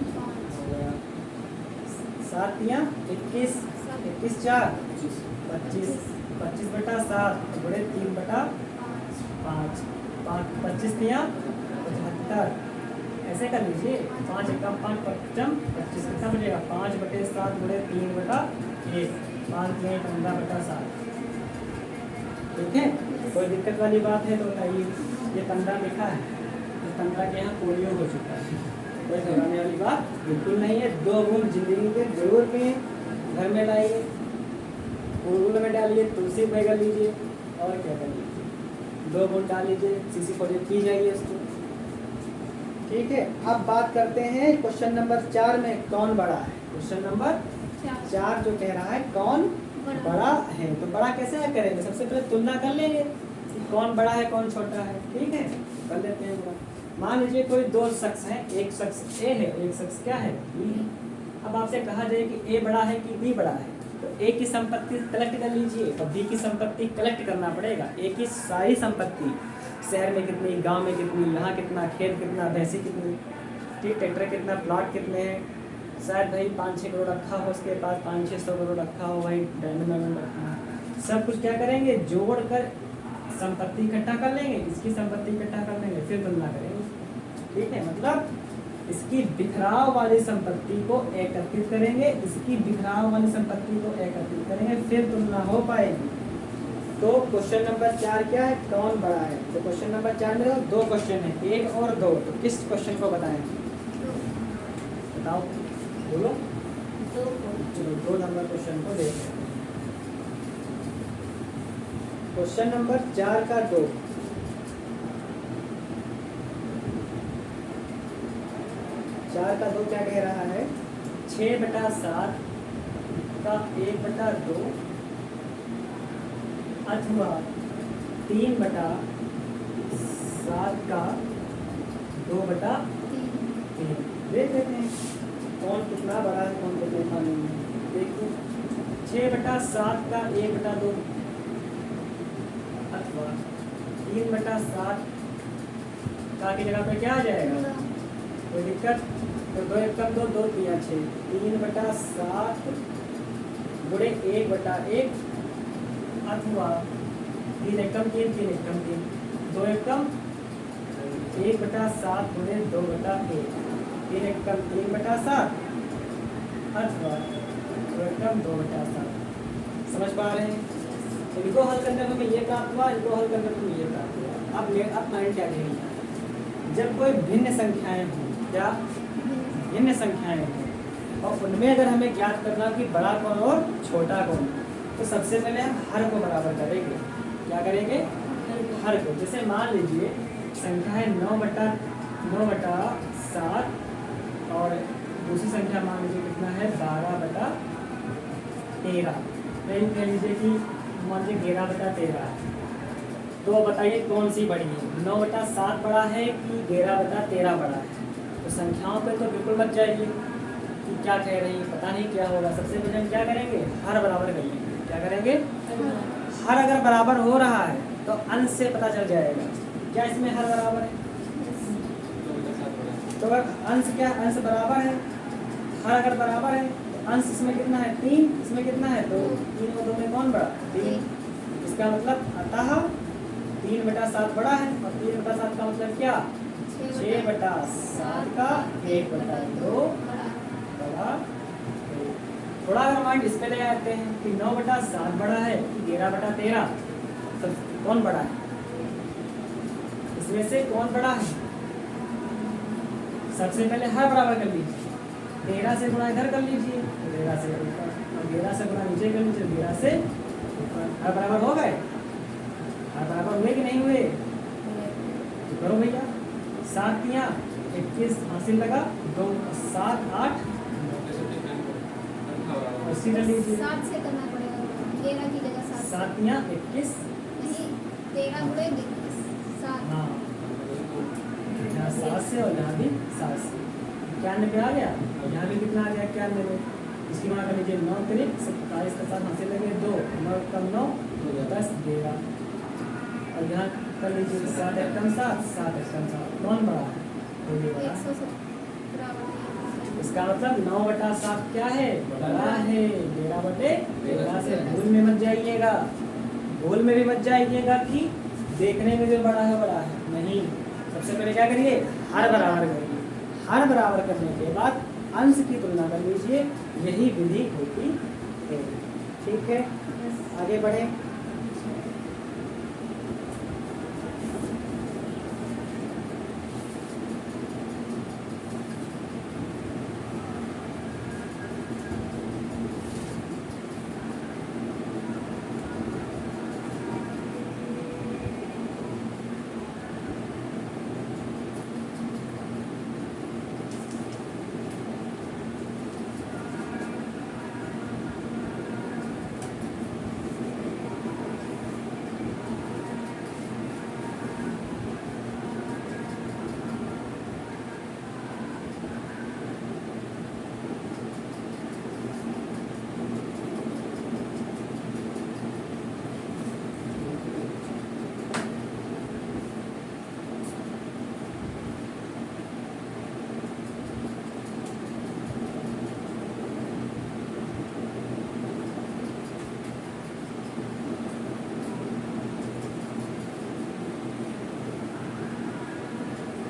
हो गया, 7 दिया 21 21 4 25 25/7 गुणे 3/5 25 दिया 75। ऐसे कर लीजिए, 5 एक कम 5 25 कितना बचेगा, 5/7 गुणे 3/1 5 दिया 15/7। ठीक है, कोई दिक्कत वाली बात है तो बताइए। ये 15 लिखा है, तो 15 के यहाँ पोलियो हो चुका है, कोई घबराने वाली बात बिल्कुल नहीं है। 2 गुण जिंदगी के जरूर पिए, घर में लाइए, फूल में डालिए, तुलसी में कर लीजिए और क्या कर लीजिए, 2 गुण डाल लीजिए, सीसी को पी जाइए इसको। ठीक है, अब बात करते हैं क्वेश्चन नंबर 4 में कौन बड़ा है। क्वेश्चन नंबर 4 जो कह रहा है कौन बड़ा है, तो बड़ा कैसे करेंगे, सबसे पहले तुलना कर लेंगे कि कौन बड़ा है कौन छोटा है। ठीक है, कर लेते हैं बड़ा। मान लीजिए कोई 2 शख्स हैं, एक शख्स ए है, एक शख्स क्या है बी है। अब आपसे कहा जाए कि ए बड़ा है कि बी बड़ा है, तो ए की संपत्ति कलेक्ट कर लीजिए और बी की संपत्ति कलेक्ट करना पड़ेगा। ए की सारी संपत्ति, शहर में कितनी, गांव में कितनी, यहाँ कितना, खेत कितना, भैंसी कितनी, ठीक, ट्रैक्टर कितना, प्लॉट कितने हैं, शायद भाई 5-6 करोड़ रखा हो उसके पास, 500-600 करोड़ रखा हो भाई, डायमंड रखा हो, सब कुछ क्या करेंगे जोड़ कर संपत्ति इकट्ठा कर लेंगे, इसकी संपत्ति इकट्ठा कर लेंगे, फिर तुलना करेंगे। ठीक है, मतलब इसकी बिखराव वाली संपत्ति को एकत्रित करेंगे, इसकी बिखराव वाली संपत्ति को एकत्रित करेंगे, फिर तुलना हो पाएगी। तो क्वेश्चन नंबर 4 क्या है, कौन बड़ा है। तो क्वेश्चन नंबर 4 में 2 क्वेश्चन है, 1 और 2। तो किस क्वेश्चन को बताएं, बताओ, बोलो। चलो 2 नंबर क्वेश्चन को देखते हैं। क्वेश्चन नंबर 4 का 2, क्या कह रहा है, 6/7 का 1/2 अथवा 3/7 का 2/3। देख लेते हैं कौन कितना बड़ा है कौन कितना नहीं है। देखो 6/7 का 1/2 अथवा 3/7 का की जगह पे क्या आ जाएगा, कोई दिक्कत, तो 2 एक कम 2 2 3 6 3/7 गुणे 1/1 अथवा 3 एक कम 3 3 एक कम 3 2 एक कम 1/7 गुणे 2/1 3 एक कम 3/7 अथवा 2 एक कम 2/7। समझ पा रहे हैं, तो इनको हल करने में हमें ये प्राप्त हुआ, इनको हल करने में ये प्राप्त हुआ। अब माइंड क्या करेंगे, जब कोई भिन्न संख्याएं हों, क्या भिन्न संख्याएं हों और उनमें अगर हमें ज्ञात करना कि बड़ा कौन और छोटा कौन, तो सबसे पहले हम हर को बराबर करेंगे। क्या करेंगे, हर को। जैसे मान लीजिए संख्या है 9/7 और दूसरी संख्या मान लीजिए कितना है 12/13। नहीं कह लीजिए कि मान लीजिए 11/13 है, तो बताइए कौन सी बड़ी है, 9/7 बड़ा है कि 11/13 बड़ा है। तो संख्याओं पे तो बिल्कुल मत जाइए कि क्या कह रही है, पता नहीं क्या होगा। सबसे पहले हम क्या करेंगे, हर बराबर कर लेंगे। क्या करेंगे, हर अगर बराबर हो रहा है तो अंश से पता चल जाएगा क्या इसमें हर बराबर है। तो अगर अंश क्या, अंश बराबर है, हर अगर बराबर है तो अंश इसमें कितना है 3, इसमें कितना है 2, 3 और 2 में कौन बड़ा 3। इसका मतलब अतः 3/7 बड़ा है और 3/7 का मतलब क्या? 6/7 का 1/2 बड़ा है। थोड़ा अगर माइंड इस पे ले आते हैं कि 9/7 बड़ा है कि 11/13, सब कौन बड़ा है? इसमें से कौन बड़ा है? सबसे पहले हर बराबर कर लीजिए। 13 से गुणा इधर कर लीजिए, 13 से ऊपर, और 13 से गुणा नीचे कर लीजिए, 13 से ऊपर। हर बराबर हो गए? हर बराबर हुए कि नहीं हुए? तो करो भैया। 7 तियां 21 हासिल लगा, 2 7 8 अस्सी कर लीजिए। 7 से करना पड़ेगा, 13 की जगह 7। 7 तियां 21, नहीं, 13 गुणे 21, 7। हाँ यहाँ 7 से और यहाँ भी 7 से 91 पे आ गया, और यहाँ भी कितना आ गया? 91 में। इसकी मान कर लीजिए 9 तिरिक 27 के साथ हासिल लगे 2, 9 कम 9 10 11, और यहाँ कर लीजिए 7 एक कम 7, 7 एक कम 7, कौन बड़ा है? तो ये बड़ा है। 117। इसका मतलब 9/7 क्या है? बड़ा है। 11/13 से भूल में मत जाइएगा, भूल में भी मत जाइएगा कि देखने में जो बड़ा है बड़ा है, नहीं। सबसे पहले क्या करिए? हर बराबर करिए। हर बराबर करने के बाद अंश की तुलना कर लीजिए, यही विधि होती है। ठीक है, आगे बढ़े।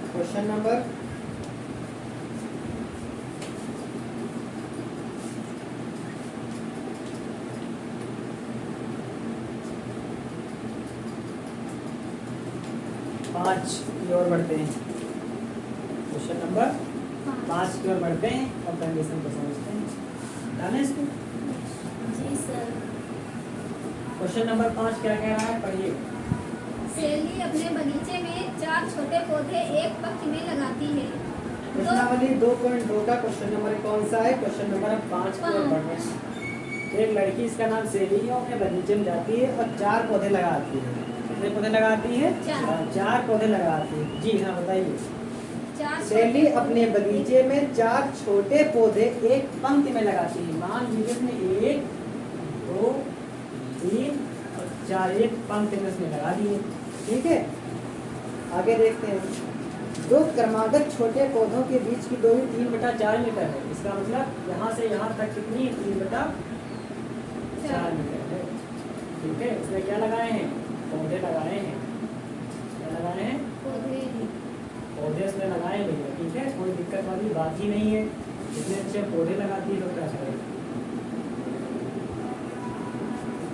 क्वेश्चन नंबर 5 की ओर बढ़ते हैं। क्वेश्चन नंबर 5 की ओर बढ़ते हैं और कंडीशन को समझते हैं। जाने इसको। जी सर। क्वेश्चन नंबर 5 क्या कह रहा है? पढ़िए। सहेली अपने बगीचे में 4 छोटे पौधे एक पंक्ति में लगाती है। प्रश्नावली 2.2 का क्वेश्चन नंबर कौन सा है? क्वेश्चन नंबर 5 की ओर बढ़ रहे हैं। एक लड़की, इसका नाम सेली है, अपने बगीचे में जाती है और 4 पौधे लगाती है। कितने पौधे लगाती है? 4 पौधे लगाती है। जी हाँ, बताइए। सेली अपने बगीचे में 4 छोटे पौधे एक पंक्ति में लगाती है। मान लीजिए इसने 1 2 3 और 4 एक पंक्ति में इसने लगा दिए। ठीक है, आगे देखते हैं। 2 क्रमागत छोटे पौधों के बीच की दूरी 3/4 मीटर है। इसका मतलब यहाँ से यहाँ तक कितनी? 3/4 मीटर है। ठीक है, इसमें क्या लगाए हैं? पौधे लगाए हैं। क्या लगाए हैं? पौधे इसमें लगाए भैया। ठीक है, कोई दिक्कत वाली बात ही नहीं है। इतने अच्छे पौधे लगाती है तो क्या करें?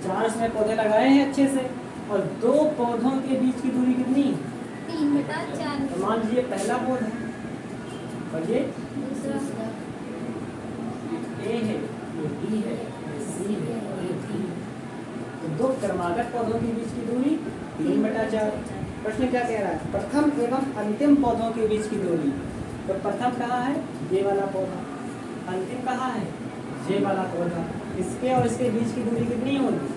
4 इसमें पौधे लगाए हैं अच्छे से, और 2 पौधों के बीच की दूरी कितनी? 3/4। तो मान लीजिए पहला पौधा और ये दूसरा ए है, ये बी है, ये सी है और ये डी। तो 2 क्रमागत पौधों के बीच की दूरी 3/4। प्रश्न क्या कह रहा है? प्रथम एवं अंतिम पौधों के बीच की दूरी। तो प्रथम कहाँ है? ये वाला पौधा। अंतिम कहाँ है? ये वाला पौधा। इसके और इसके बीच की दूरी कितनी होगी?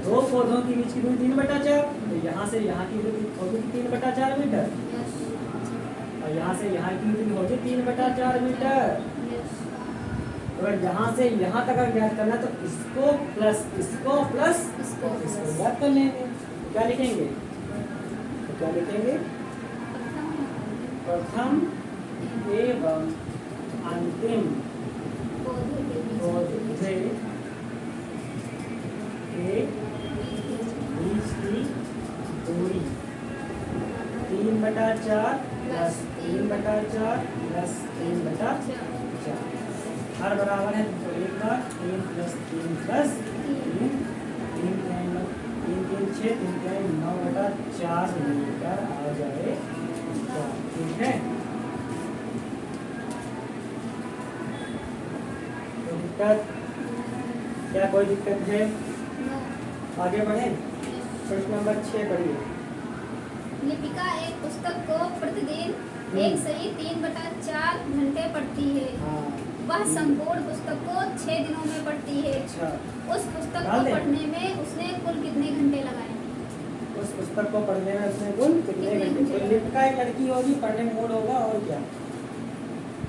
2 पौधों के बीच की दूरी 3/4। तो यहाँ से यहाँ की दूरी होगी 3/4 मीटर, और यहाँ से यहाँ की दूरी होगी 3/4 मीटर। तो अगर यहाँ से यहाँ तक अगर ज्ञात करना तो इसको प्लस इसको प्लस इसको ज्ञात कर लेंगे। क्या लिखेंगे? तो क्या लिखेंगे? प्रथम एवं अंतिम पौधे के बीच की 3/4 प्लस 3/4 प्लस 3/4 हर बराबर है तो एक बार 3 प्लस 3 प्लस 3 3 3 6 3 9/4 मिलकर आ जाएगा। ठीक है, कोई दिक्कत? क्या कोई दिक्कत है? नो। आगे बढ़े, प्रश्न नंबर 6 पढ़िए। लिपिका एक पुस्तक को प्रतिदिन एक सही 3/4 घंटे पढ़ती है। हाँ, वह संपूर्ण पुस्तक को 6 दिनों में पढ़ती है। अच्छा, उस पुस्तक डाल को दें। पढ़ने में उसने कुल कितने घंटे लगाए? उस पुस्तक को पढ़ने में उसने कुल कितने घंटे? तो लिपिका एक लड़की होगी, पढ़ने में मूड होगा और क्या।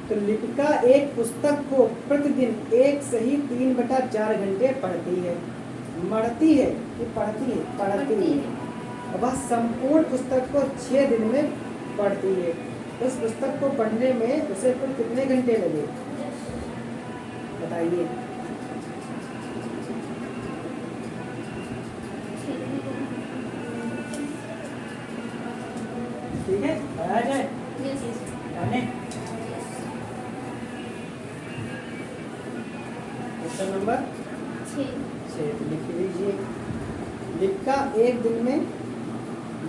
तो लिपिका एक पुस्तक को प्रतिदिन एक सही 3/4 घंटे पढ़ती है। मढ़ती है कि पढ़ती है? पढ़ती है। वह संपूर्ण पुस्तक को 6 दिन में पढ़ती है। उस पुस्तक को पढ़ने में उसे कुल कितने घंटे लगे बताइए। ठीक है, आ जाए यानी क्वेश्चन नंबर 6 लिख लीजिए। लिपिका एक दिन में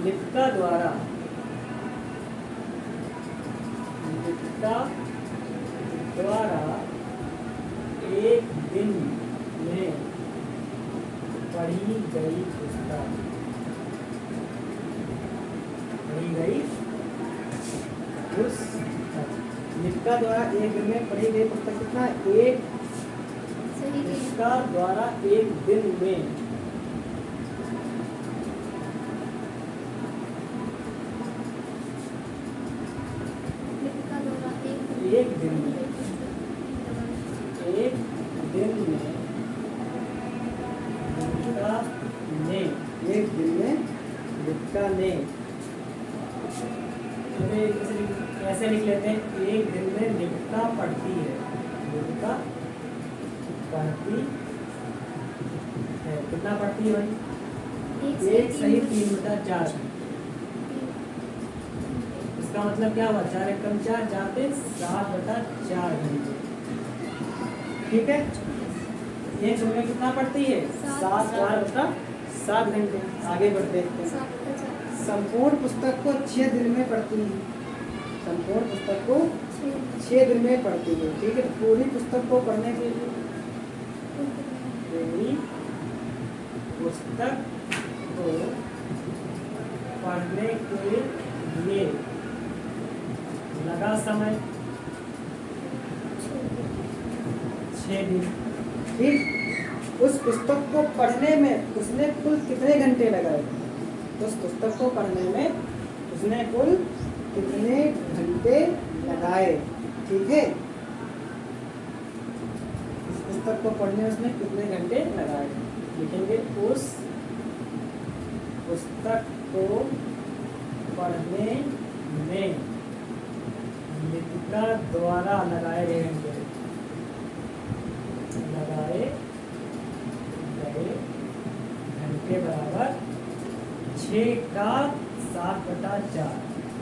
लिपिका द्वारा एक दिन में पढ़ी गई पुस्तक लिपिका द्वारा एक दिन में पढ़ी गई पुस्तक कितना? एक लिपिका द्वारा एक दिन में एक दिन में लिपिका ने ऐसे लिख लेते हैं, एक दिन में लिपिका पढ़ती है। लिपिका पढ़ती है, कितना पढ़ती है भाई? एक सही 3/4। इसका मतलब क्या हुआ? 4 एकम 4 जाते 7/4 घंटे। ठीक है, एक दिन में कितना पढ़ती है? 7/4 घंटे। आगे बढ़ते हैं। संपूर्ण पुस्तक को 6 दिन में पढ़ती है। संपूर्ण पुस्तक को 6 दिन में पढ़ती है। ठीक है, पूरी पुस्तक को पढ़ने के लिए पूरी पुस्तक को पढ़ने के लिए लगा समय 6 दिन। ठीक, उस पुस्तक को पढ़ने में उसने कुल कितने घंटे लगाए? उस पुस्तक को पढ़ने में उसने कुल कितने घंटे लगाए? ठीक है, उस पुस्तक को पढ़ने में उसने कितने घंटे लगाए? लिखेंगे उस पुस्तक को पढ़ने में लिपिका द्वारा लगाए गए घंटे बराबर 6 का 7/4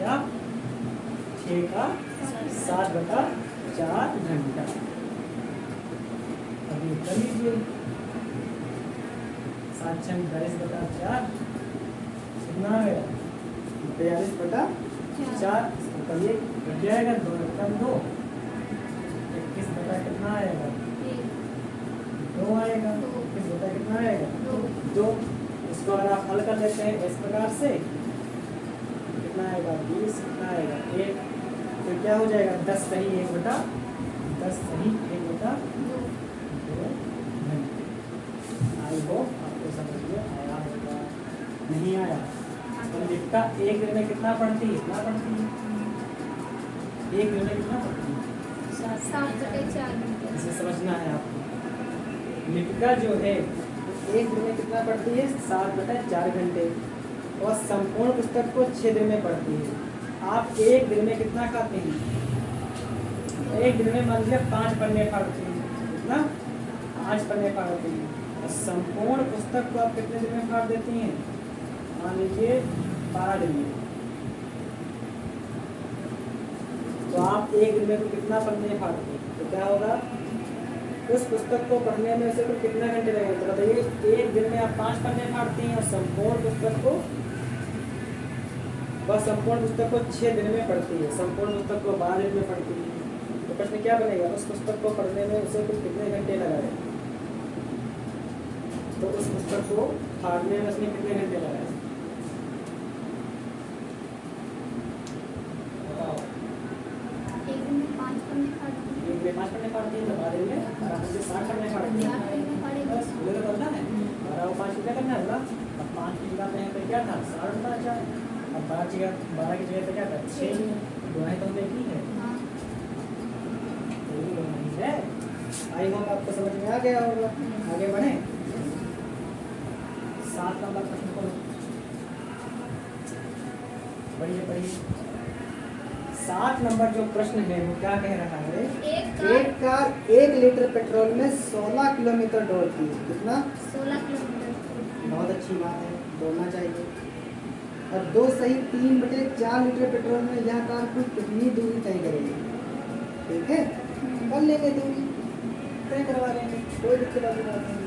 या 6 का 7/4 घंटा। अभी कर लीजिए, 7 6 42/4 कितना है? 42/4। इसको करिए, कट जाएगा 2 कम 2 21 कितना आएगा? 2 आएगा। 21 कितना आएगा? 2। इसको अगर आप हल कर लेते हैं इस प्रकार से, कितना आएगा? 20। कितना आएगा? 1। तो क्या हो जाएगा? 10 सही 1/10 सही 1/2 घंटे। आई होप आपको समझ में आया होगा। नहीं आया तो लिपिका एक दिन में कितना पढ़ती है? कितना पढ़ती है? एक दिन में कितना पढ़ती है? 7/4 घंटे। इसे समझना है आपको। लिपिका जो है एक दिन में कितना पढ़ती है? 7/4 घंटे। और संपूर्ण पुस्तक को 6 दिन में पढ़ती है। आप एक दिन में कितना खाते हैं? एक दिन में मान लीजिए 5 पन्ने पढ़ते हैं। कितना? 5 पन्ने पढ़ते हैं। और संपूर्ण पुस्तक को आप कितने दिन में पढ़ देती हैं? मान लीजिए 12 दिन में। तो आप एक दिन में तो कितना पन्ने फाड़ते हैं, तो क्या होगा, उस पुस्तक को पढ़ने में उसे कुल कितना घंटे लगेंगे, तो बताइए एक दिन में आप 5 पन्ने फाड़ती हैं और संपूर्ण पुस्तक को, वह संपूर्ण पुस्तक को 6 दिन में पढ़ती है, संपूर्ण पुस्तक को 12 दिन में पढ़ती है। तो प्रश्न क्या बनेगा, उस पुस्तक को पढ़ने में उसे कुल कितने घंटे लगाए, तो उस पुस्तक को फाड़ने में उसने कितने घंटे लगाए, बताओ। एक दिन में 5 पन्ने फाड़ती हूँ। एक में 5 पन्ने फाड़ती है, तो 12 दिन में आराम से 60 पन्ने फाड़ती है। 4 दिन में फाड़ेगी। बस मुझे तो करना है, 12 और 5 क्या करना है ना, अब 5 की जगह पे यहाँ पे क्या था 60 था, अच्छा अब 12 की जगह पे क्या था 6, दुआएं तो हमने की है, हाँ। यही नहीं है। आई होप आपको समझ में आ गया होगा। आगे बढ़े, 7 नंबर प्रश्न को पढ़िए। 7 नंबर जो प्रश्न है वो क्या कह रहा है, एक कार 1 लीटर पेट्रोल में 16 किलोमीटर दौड़ती है, कितना, 16 किलोमीटर। बहुत अच्छी बात है, दौड़ना चाहिए। और 2 सही 3/4 लीटर पेट्रोल में यह कार कुल कितनी दूरी तय करेगी, ठीक है, कर लेंगे दूरी, तय करवा लेंगे, कोई दिक्कत वाली बात नहीं।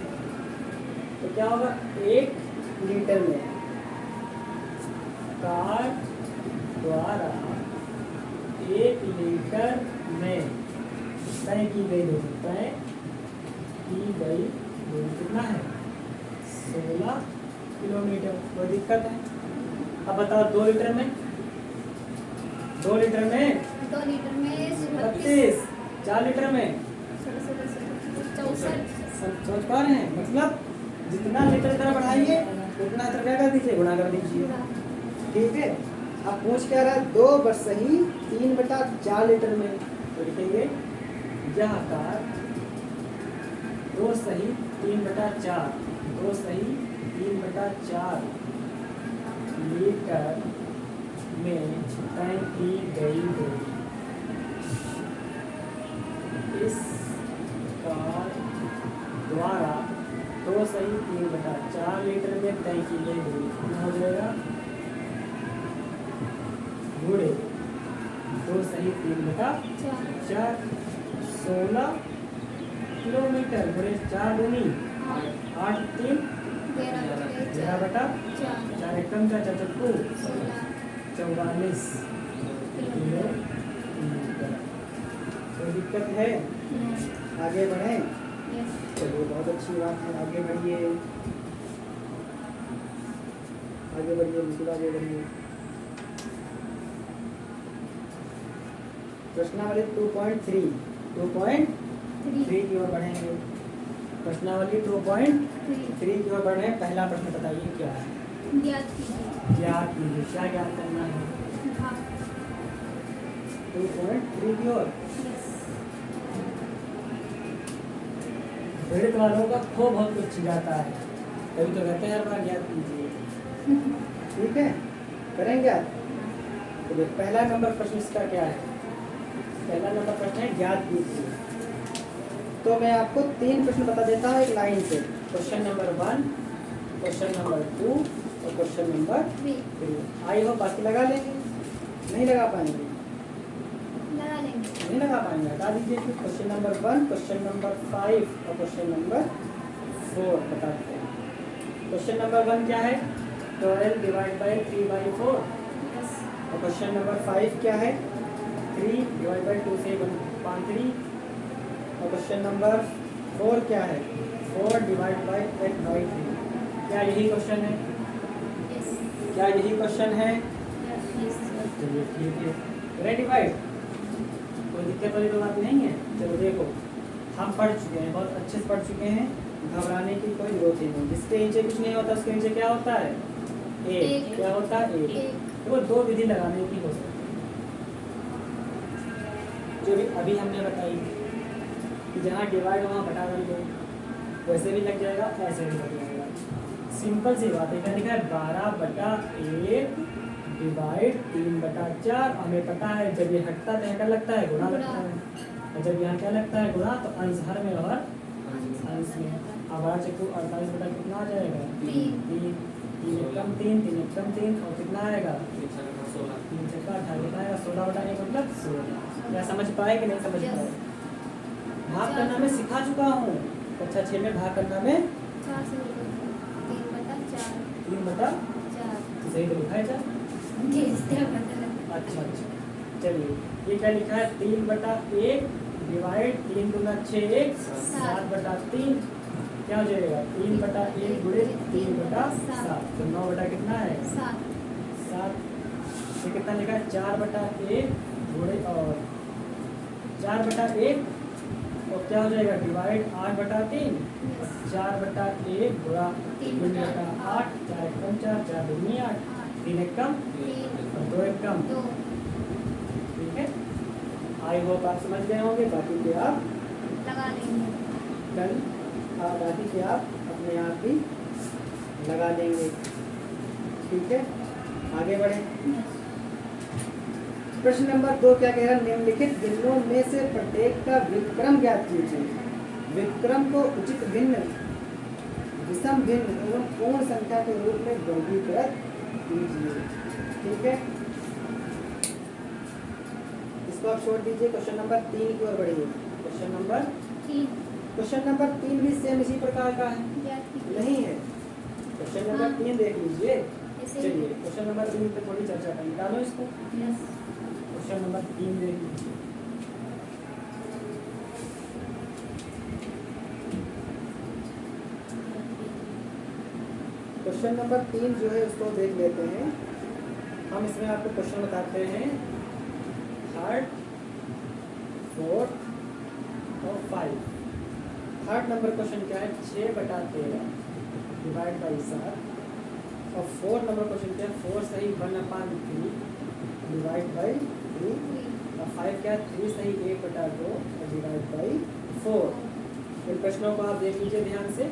तो क्या होगा, 1 लीटर में कार द्वारा 1 लीटर में तय की गई दूरी, तय की गई दूरी कितना है, 16 किलोमीटर। कोई दिक्कत है, अब बताओ 2 लीटर में, 2 लीटर में 2 लीटर में 32, 4 लीटर में 64। समझ पा रहे हैं, मतलब जितना लीटर तरह बढ़ाइए उतना तरह क्या कर दीजिए, गुणा कर दीजिए, ठीक है। अब पूछ क्या रहा है, 2 बस सही 3/4 लीटर में, तो लिखेंगे यह कार 2 सही 3/4, 2 सही 3/4 लीटर में तय की गई दूरी, इस कार द्वारा 2 सही 3/4 लीटर में तय की गई दूरी कितना हो जाएगा, गुणे 2 सही 3/4, 16 किलोमीटर गुणे 4 दूनी 8 3 11/4 एकदम 4 44 किलोमीटर। कोई दिक्कत है, आगे बढ़े, चलिए बहुत अच्छी बात है, आगे बढ़िए, बिल्कुल आगे बढ़िए। प्रश्नावली 2.3 की ओर बढ़ेंगे, प्रश्नावली 2.3 की ओर बढ़े। पहला प्रश्न बताइए क्या है, ज्ञात कीजिए। ज्ञात कीजिए, क्या ज्ञात करना है, 2.3 की ओर। गणित वालों का खो बहुत कुछ जाता है, कभी तो कहते हैं हर बार ज्ञात कीजिए, ठीक है, करेंगे आप। तो पहला नंबर प्रश्न इसका क्या है, पहला नंबर प्रश्न है ज्ञात कीजिए। तो मैं आपको 3 प्रश्न बता देता हूँ एक लाइन से, क्वेश्चन नंबर 1, क्वेश्चन नंबर 2 और क्वेश्चन नंबर 3। आई हो बाकी लगा लेंगे, नहीं लगा पाएंगे, नहीं लगा पाएंगे, हटा दीजिए। फिर क्वेश्चन नंबर 1, क्वेश्चन नंबर 5 और क्वेश्चन नंबर 4 बताते हैं। क्वेश्चन नंबर 1 क्या है, 12 डिवाइड बाई 3/4, और क्वेश्चन नंबर 5 क्या है, 3 डिवाइड बाई 2 से 1/3, और क्वेश्चन नंबर 4 क्या है, 4 डिवाइड बाई 8/3। क्या यही क्वेश्चन है, क्या यही क्वेश्चन है, चलिए ठीक है, रेडी डिवाइड, कोई दिक्कत वाली तो बात नहीं है। चलो देखो, हम पढ़ चुके हैं, बहुत अच्छे से पढ़ चुके हैं, घबराने की कोई जरूरत ही नहीं। जिसके नीचे कुछ नहीं होता उसके नीचे क्या होता है, एक, क्या होता है, एक। तो वो 2 विधि लगाने की हो सकती है, जो भी अभी हमने बताई कि जहाँ डिवाइड वहाँ बटा कर दो, वैसे भी लग जाएगा, ऐसे भी लग जाएगा, सिंपल सी बात है। क्या लिखा है, 12/1 डिवाइड 3/4। हमें पता है जब ये हटता है क्या लगता है, गुणा लगता है, और जब यहाँ क्या लगता है, गुणा, तो अंश हर में और अंश में। अब 48 कितना आ जाएगा, 3। तीन एक कम तीन, तीन एक कम तीन, और कितना आएगा? 3 छक्का 18, कितना आएगा? 16 बटा एक मतलब 16। क्या समझ पाए कि नहीं समझ पाए? भाग करना मैं सिखा चुका हूँ। कक्षा 6 में भाग करना मैं 4 से 3 बटा 4। 3 बटा 4 सही तो लिखा है क्या? अच्छा अच्छा, चलिए ये क्या लिखा है? 3 बटा 1 डिवाइड 3 दूना 6 1 7 बटा 3, क्या हो जाएगा? 3 बटा 1 गुणे 3 बटा 7, तो 9 बटा कितना है? 7। ये कितना लिखा है? 4 बटा 1 गुणे और 4 बटा 1, और क्या हो जाएगा? डिवाइड 8 बटा 3, 4 बटा 1 गुणा 3 बटा 8, 4 एक कम 4, 4 दूनी 8, 3 एक कम और 2 एक कम। ठीक है, आई होप आप समझ गए होंगे। बाकी के आप लगा लेंगे कल, बाकी के आप अपने आप भी लगा लेंगे। ठीक है, आगे बढ़े। प्रश्न नंबर 2 क्या कह रहा है? निम्नलिखित भिन्नों में से प्रत्येक का व्युत्क्रम ज्ञात कीजिए। व्युत्क्रम को उचित भिन्न, विषम भिन्न एवं पूर्ण संख्या के रूप में वर्गीकृत कीजिए। ठीक है, इसको आप छोड़ दीजिए। क्वेश्चन नंबर 3 की ओर बढ़िए। क्वेश्चन नंबर 3 भी सेम इसी प्रकार का है, नहीं है? क्वेश्चन नंबर 3 देख लीजिए। चलिए क्वेश्चन नंबर 3 पे थोड़ी चर्चा कर निकालो इसको। क्वेश्चन नंबर 3 देख लीजिए। क्वेश्चन नंबर 3 जो है उसको देख लेते हैं हम। इसमें आपको क्वेश्चन बताते हैं 3rd, 4th और 5। 3rd नंबर क्वेश्चन क्या है? 6 बटा 13 डिवाइड बाई 7, और 4th नंबर क्वेश्चन क्या है? 4 सही 1/3 डिवाइड बाई 3, और 5 क्या है? 3 सही 1 बटा 2 डिवाइड बाई 4। इन प्रश्नों को आप देख लीजिए ध्यान से,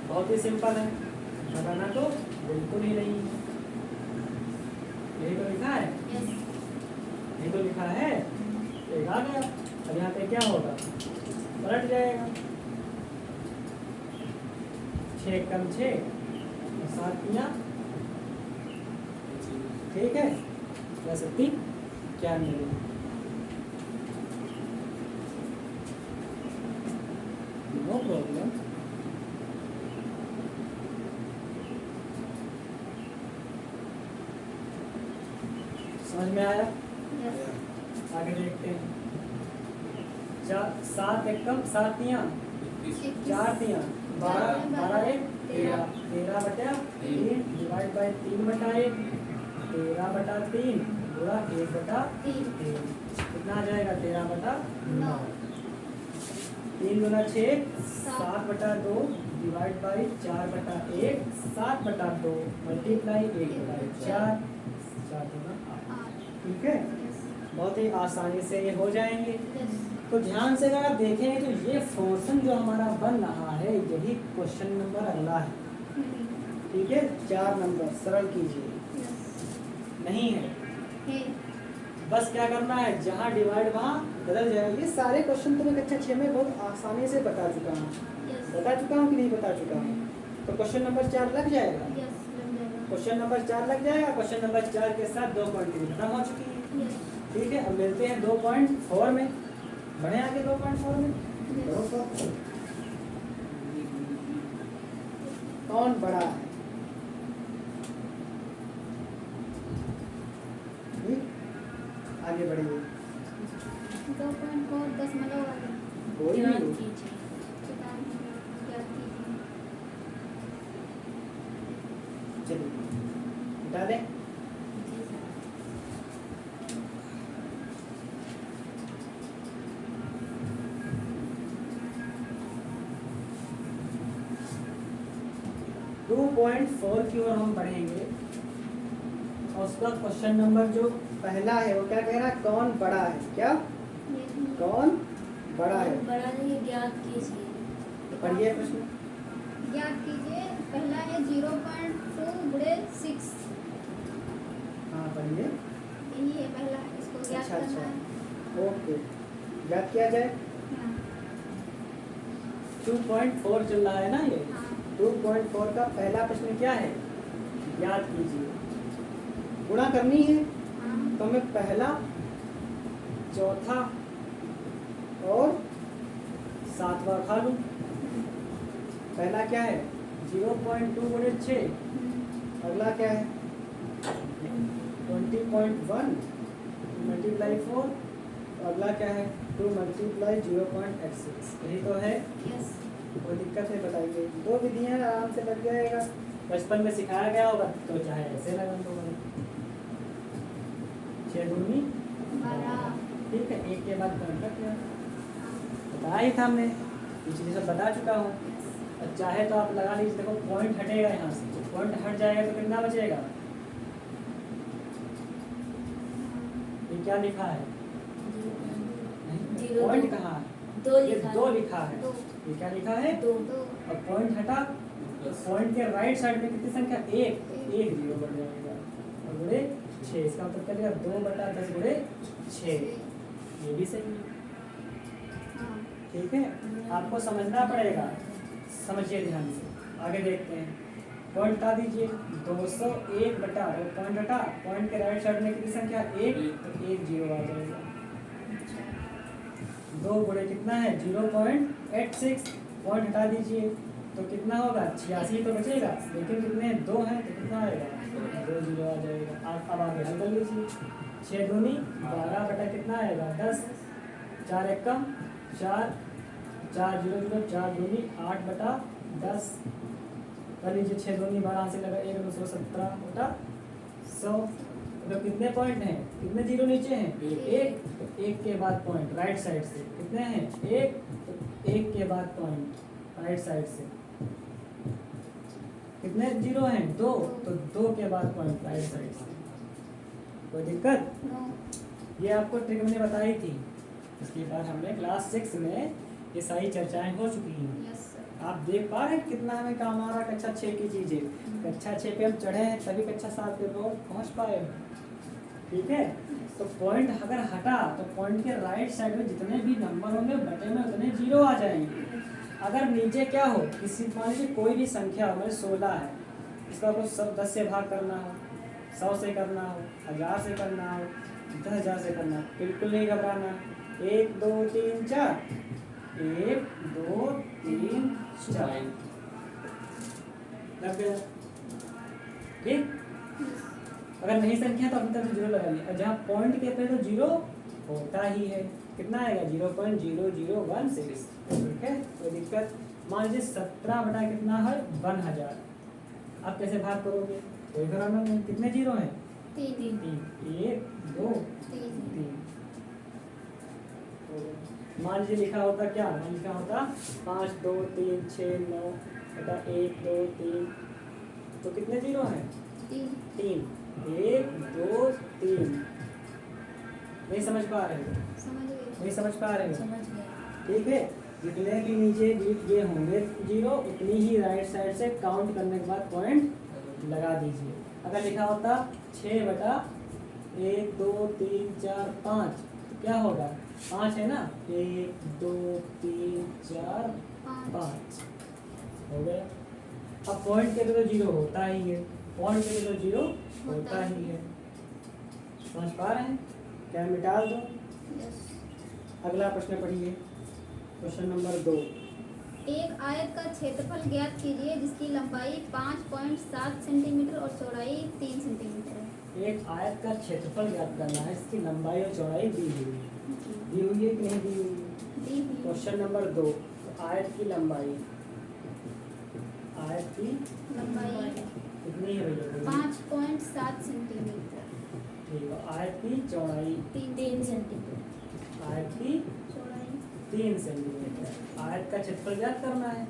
बहुत ही सिंपल है, बताना तो बिल्कुल ही नहीं है। यही तो लिखा है, यही तो लिखा है, एक आ गया। अब यहाँ पे क्या होगा? पलट जाएगा। 6 कम 6 और 7 3, ठीक है, क्या 70 क्या मिलेगा? No problem. समझ में आया? आगे देखते हैं। 7 एक कम 7 3, 4 3 12, 12 1 13, 13 बटा 3 डिवाइड बाई 3 बटा 1, 13 बटा 3 गुणा 1 बटा 3, कितना आ जाएगा? 13 बटा 9। 3 गुना 6 7 बटा 2 डिवाइड बाई 4 बटा 1, 7 बटा 2 मल्टीप्लाई 1 बटा 4, 4 गुना 8। ठीक है, बहुत ही आसानी से ये हो जाएंगे। तो ध्यान से अगर आप देखें तो ये फंक्शन जो हमारा बन रहा है यही क्वेश्चन नंबर अगला है। ठीक है, 4 नंबर सरल कीजिए। नहीं है, बस क्या करना है? जहाँ डिवाइड वहाँ बदल जाएगा। ये सारे क्वेश्चन तो मैं कक्षा 6 में बहुत आसानी से बता चुका हूँ। बता चुका हूँ कि नहीं बता चुका हूँ? तो क्वेश्चन नंबर 4 लग जाएगा। क्वेश्चन नंबर 4 लग जाएगा। क्वेश्चन नंबर 4 के साथ 2.3 खत्म हो चुकी है। ठीक है, अब मिलते हैं 2.4 में। बढ़े आगे 2.4 में। कौन बड़ा है? आगे बढ़िए। 2.4 दशमलव वाले कोई नहीं, चलिए बता दें। टू 2.4 की ओर हम बढ़ेंगे और उसका क्वेश्चन नंबर जो पहला है वो क्या कह रहा है? कौन बड़ा है? क्या कौन बड़ा है? बड़ा नहीं, ज्ञात कीजिए। पढ़िए प्रश्न। ज्ञात कीजिए। पहला है 0.2 गुणे 6। हाँ पढ़िए। यही है पहला, इसको ज्ञात अच्छा करना है। ओके, ज्ञात किया जाए। हाँ। 2.4 चल रहा है ना ये। हाँ। 2.4 का पहला प्रश्न क्या है? याद कीजिए, गुणा करनी है हाँ, तो मैं पहला, चौथा और सातवां उठा लूँ। पहला क्या है 0.2 गुणे 6, अगला क्या है 20.1 मल्टीप्लाई 4, अगला क्या है 2 मल्टीप्लाई 0.86। यही तो है, यस। कोई दिक्कत है बताइए? 2 विधियां आराम से लग जाएगा, बचपन में सिखाया गया होगा तो चाहे ऐसे लगा तो 6 दूनी 12। ठीक है, एक के बाद पॉइंट रख लिया, बताया ही था हमने, पिछली सब बता चुका हूँ। और चाहे तो आप लगा लीजिए, देखो पॉइंट हटेगा यहाँ से, तो पॉइंट हट जाएगा तो कितना बचेगा? ये क्या लिखा है? जीरो, पॉइंट दो। कहाँ है? दो ये लिखा 2 है। लिखा है। दो। ये क्या लिखा है? 2। और पॉइंट हटा तो पॉइंट के राइट साइड में कितनी संख्या? 1 जीरो बढ़ जाएगा और गुणे 6, इसका मतलब क्या लिखा? 2/10 गुणे 6। ये भी सही है, हाँ, ठीक है। आपको समझना पड़ेगा, समझिए ध्यान से, आगे देखते हैं। पॉइंट हटा दीजिए, 201 बटा और पॉइंट हटा, पॉइंट के राइट साइड में कितनी संख्या? 1, तो 1 जीरो आ जाएगा। 2 गुणे कितना है? 0.86, पॉइंट हटा दीजिए तो कितना होगा? 86 तो बचेगा, लेकिन कितने 2 हैं तो कितना आएगा? 2 जीरो आ जाएगा। आप अब आगे हल कर लीजिए, 6 दूनी 12 बटा कितना आएगा? 10, 4 एकम 4, 4 जीरो जीरो, 4 दूनी 8 बटा 10 कर लीजिए। 6 दूनी 12 से लगा 1 2 17 बटा 100। तो कितने पॉइंट हैं? कितने जीरो नीचे हैं? एक। तो एक के बाद पॉइंट राइट साइड से कितने हैं? एक। तो एक के बाद पॉइंट राइट साइड से कितने जीरो हैं? 2। तो 2 के बाद पॉइंट राइट साइड से। कोई दिक्कत? नो। ये आपको ट्रिक मैंने बताई थी, इसके बाद हमने क्लास 6 में ये सारी चर्चाएं हो चुकी हैं। Yes sir. आप देख पा रहे हैं कितना हमें काम आ रहा है कक्षा 6 की चीजें। कक्षा 6 पे हम चढ़े हैं तभी कक्षा 7 पे पहुंच पाए, ठीक है। तो पॉइंट अगर हटा तो पॉइंट के राइट साइड में जितने भी नंबर होंगे बटे में उतने जीरो आ जाएंगे। अगर नीचे क्या हो, किसी मान लीजिए कोई भी संख्या हो, 16 है, इसका आपको 10 से भाग करना हो, 100 से करना हो, 1000 से करना हो, 10,000 से करना, बिल्कुल नहीं घबराना। 1 2 3 4, 1 2 3 4 लग गया, ठीक। अगर नहीं संख्या तो अभी तक जीरो लगा लिया, और जहाँ पॉइंट कहते हैं तो जीरो होता ही है। कितना आएगा? 0.0016, ठीक है। कोई दिक्कत? मान लीजिए 17 बटा कितना है? 1000। आप कैसे भाग करोगे? कोई घबराना नहीं। कितने जीरो हैं? 3 3। 1 2 3 3। मान लीजिए लिखा होता क्या? मान लिखा होता 5 2 3 6 9 बटा 1 2 3, तो कितने जीरो हैं? 3। 1 2 3। नहीं समझ पा रहे हो? समझ गए। नहीं समझ पा रहे हो? समझ गए। ठीक है। जितने भी नीचे ये होंगे जीरो, उतनी ही राइट साइड से काउंट करने के बाद पॉइंट लगा दीजिए। अगर लिखा होता 6 बटा 1 2 3 4 5, तो क्या होगा? 5 है ना, 1 2 3 4 5 हो गया। अब पॉइंट के तो जीरो होता ही है, पॉइंट के तो जीरो होता ही है। समझ पा रहे हैं? क्या मिटा दो? यस। अगला प्रश्न पढ़िए, क्वेश्चन नंबर 2। एक आयत का क्षेत्रफल ज्ञात कीजिए जिसकी लंबाई 5.7 सेंटीमीटर और चौड़ाई 3 सेंटीमीटर है। एक आयत का क्षेत्रफल ज्ञात करना है, इसकी लंबाई और चौड़ाई दी हुई है। दी हुई है कि नहीं दी हुई है? दी हुई। क्वेश्चन नंबर 2, तो आयत की लंबाई, आयत की लंबाई कितनी है भैया? 5.7 सेंटीमीटर। ठीक है। आयत की चौड़ाई, 3 सेंटीमीटर। आयत की चौड़ाई 3 सेंटीमीटर। आयत का क्षेत्रफल ज्ञात करना है।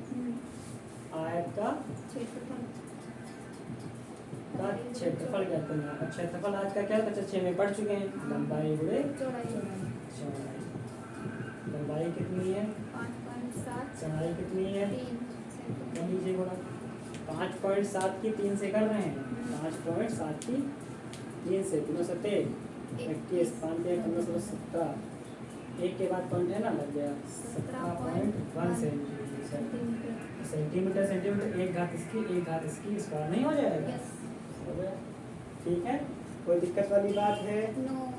आयत का क्षेत्रफल क्षेत्रफल ज्ञात करना है। क्षेत्रफल आज का क्या? कक्षा 6 में पढ़ चुके हैं। लंबाई गुणे चौड़ाई चौड़ाई। लंबाई कितनी है? 5.7 चौड़ाई कितनी है? 3 सेंटीमीटर। कर लीजिए गुणा। 5.7 की 3 से कर रहे हैं। 5.7 की 3 से 3 सत्ते 21, 5 15 16 17, एक के बाद पॉइंट है ना, लग गया 17.1 सेंटीमीटर। सेंटीमीटर। सेंटीमीटर सेंटीमीटर, एक घात इसकी एक घात इसकी, स्क्वायर नहीं हो जाएगा? यस। हो गया। ठीक है, कोई दिक्कत वाली बात है? नो।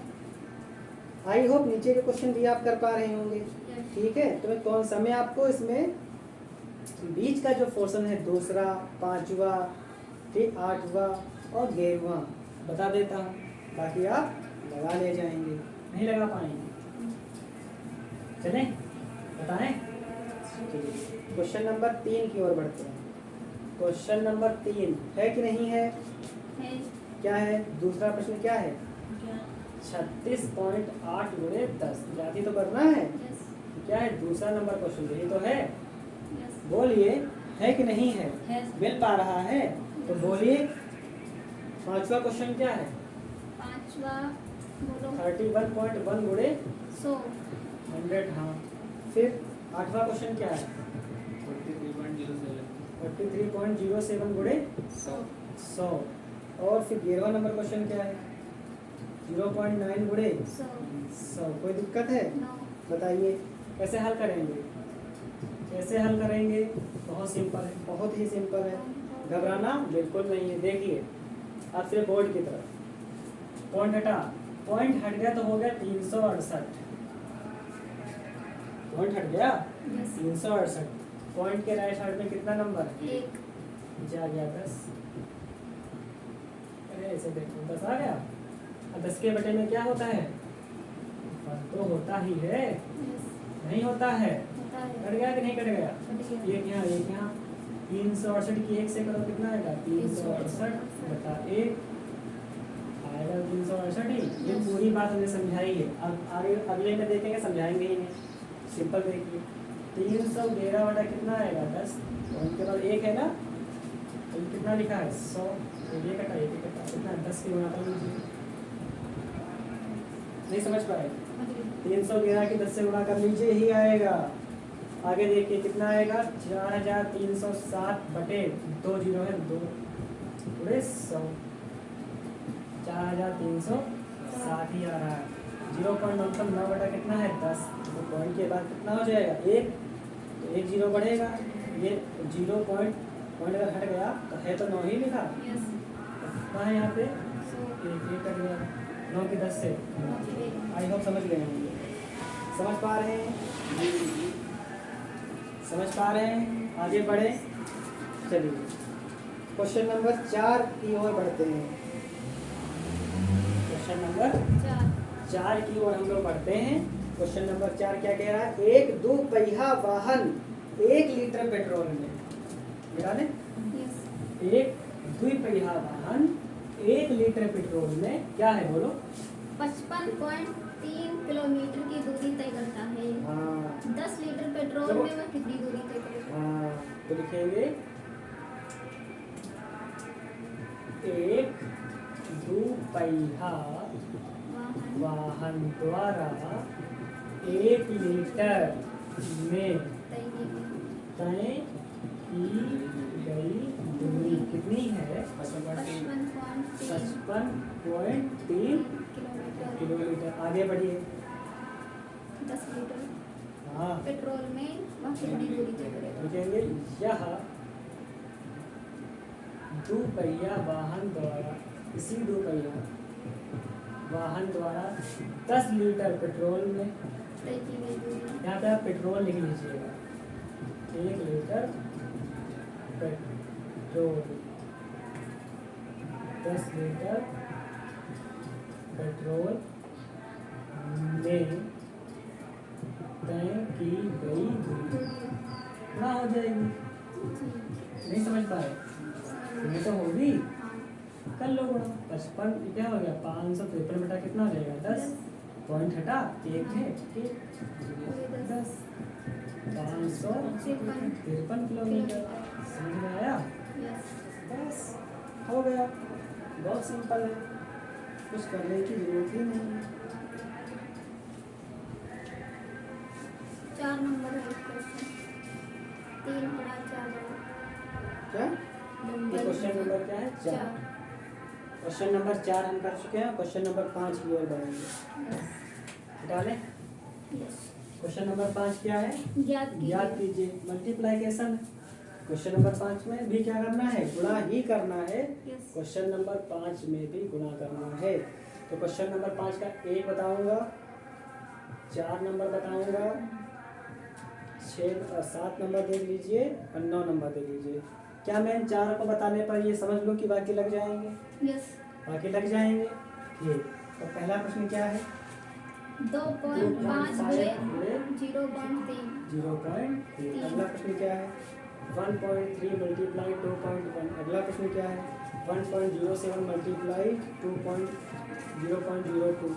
आई होप नीचे के क्वेश्चन भी आप कर पा रहे होंगे। यस। ठीक है, तो मैं कौन सा मैं आपको इसमें बीच का जो पोर्शन है दूसरा, पांचवा, ठीक, आठवां और 11वां बता देता हूँ, बाकी आप लगा ले जाएंगे, नहीं लगा पाएंगे। चलें बताएं? चलिए क्वेश्चन नंबर 3 की ओर बढ़ते हैं। क्वेश्चन नंबर 3 है कि नहीं है? है। क्या है? दूसरा प्रश्न क्या है? क्या? 36.8 गुणे 10 जाती तो करना है। यस। क्या है दूसरा नंबर क्वेश्चन? यही तो है। यस। बोलिए है कि नहीं है? है। मिल पा रहा है तो बोलिए। पांचवा क्वेश्चन क्या है? पांचवा बोलो। 31.1 गुणे 100। 100। हाँ, फिर आठवां क्वेश्चन क्या है? 43.07 गुणे 100। और फिर 11वां नंबर क्वेश्चन क्या है? 0.9 गुणे 100। कोई दिक्कत है? नो। बताइए कैसे हल करेंगे? कैसे हल करेंगे? बहुत सिंपल है, बहुत ही सिंपल है, घबराना बिल्कुल नहीं है। देखिए अब सिर्फ बोर्ड की तरफ पॉइंट हटा, पॉइंट हट गया तो हो गया 368। पॉइंट हट गया यस। 368। पॉइंट के राइट साइड में कितना नंबर है? 1। जा गया 10। अरे ऐसे देखो 10 आ गया। अब 10 के बटे में क्या होता है? तो होता ही है, यस। नहीं होता है? होता है। कट गया कि नहीं कट गया? कट गया। एक यहाँ एक यहाँ। 368 की 1 से करो कितना आएगा? 368 बटा 1 आएगा 368 ही। ये पूरी बात हमने समझाई है। अब आगे अगले में देखेंगे, समझाएंगे ही नहीं। सिंपल देखिए 311 बटा कितना आएगा? 10। और उनके बाद 1 है ना, तो ये कितना लिखा है? 100। तो ये कटा, ये कटा, कितना? 10 की गुणा कर लीजिए। नहीं समझ पाए? 311 की 10 से गुणा कर लीजिए, ही आएगा। आगे देखिए कितना आएगा? 4307 बटे 2 जीरो है 2 पूरे 100। 4360 ही आ रहा है। 0.9 बटा कितना है? 10। तो पॉइंट के बाद कितना हो जाएगा? 1। तो 1 जीरो बढ़ेगा। ये 0 पॉइंट अगर हट गया तो है तो 9 ही लिखा। यस। कितना है यहाँ पे? 1 कट गया 9 की 10 से। आई होप समझ गए होंगे। समझ पा रहे हैं? समझ पा रहे हैं? आगे बढ़े। चलिए क्वेश्चन नंबर 4 की ओर बढ़ते हैं। क्वेश्चन नंबर 4 की ओर हम लोग बढ़ते हैं। क्वेश्चन नंबर 4 क्या कह रहा है? एक दो पहिया वाहन 1 लीटर पेट्रोल में, मिला ले? यस। एक द्विपहिया वाहन 1 लीटर पेट्रोल में क्या है बोलो? 55.3 किलोमीटर की दूरी तय करता है। हाँ 10 लीटर पेट्रोल चलो। में वह कितनी दूरी तय करेगा? हाँ, तो लिखेंगे एक दुपहिया वाहन द्वारा 1 लीटर में तय की गई। तय की गई दूरी कितनी है? 55.3 55.3 किलोमीटर। किलोमीटर। आगे बढ़िए। 10 लीटर हाँ पेट्रोल में वह कितनी दूरी तय करेगा? लिखेंगे यह दुपहिया वाहन द्वारा, इसी दुपहिया वाहन द्वारा 10 लीटर पेट्रोल में, तय की गई दूरी। यहाँ पे आप पेट्रोल लिख लीजिएगा। 1 लीटर पेट्रोल, 10 लीटर पेट्रोल में तय की गई दूरी ना हो जाएगी। नहीं समझ पाए? ये तो होगी। कर लो गुणा। 55 क्या हो गया? 553 बटा कितना हो जाएगा? 10। पॉइंट हटा 1 है 10। 553 किलोमीटर। समझ में आया? यस। बस हो गया। बहुत सिंपल है, कुछ करने की जरूरत ही नहीं है। 4 नंबर है क्वेश्चन। 3 बड़ा 4 बड़ा। क्या ये क्वेश्चन नंबर क्या है? 4। क्वेश्चन नंबर 4 हम कर चुके हैं। क्वेश्चन नंबर 5 की ओर बढ़ेंगे। डालें। यस। क्वेश्चन नंबर 5 क्या है? ज्ञात कीजिए। याद कीजिए, मल्टीप्लाइकेशन। क्वेश्चन नंबर 5 में भी क्या करना है, गुणा ही करना है। यस। क्वेश्चन नंबर 5 में भी गुणा करना है। तो क्वेश्चन नंबर 5 का 1 बताऊंगा, 4 नंबर बताऊंगा, 7 नंबर देख लीजिए और 9 नंबर देख लीजिए। क्या मैं इन चारों को बताने पर ये समझ लो कि बाकी लग जाएंगे? यस। बाकी लग जाएंगे। ठीक, तो पहला प्रश्न क्या है? 2.5 गुणे 0.3। 0.3। अगला प्रश्न क्या है? 1.3 मल्टीप्लाई 2.1। अगला प्रश्न क्या है? 1.07 मल्टीप्लाई 0.02।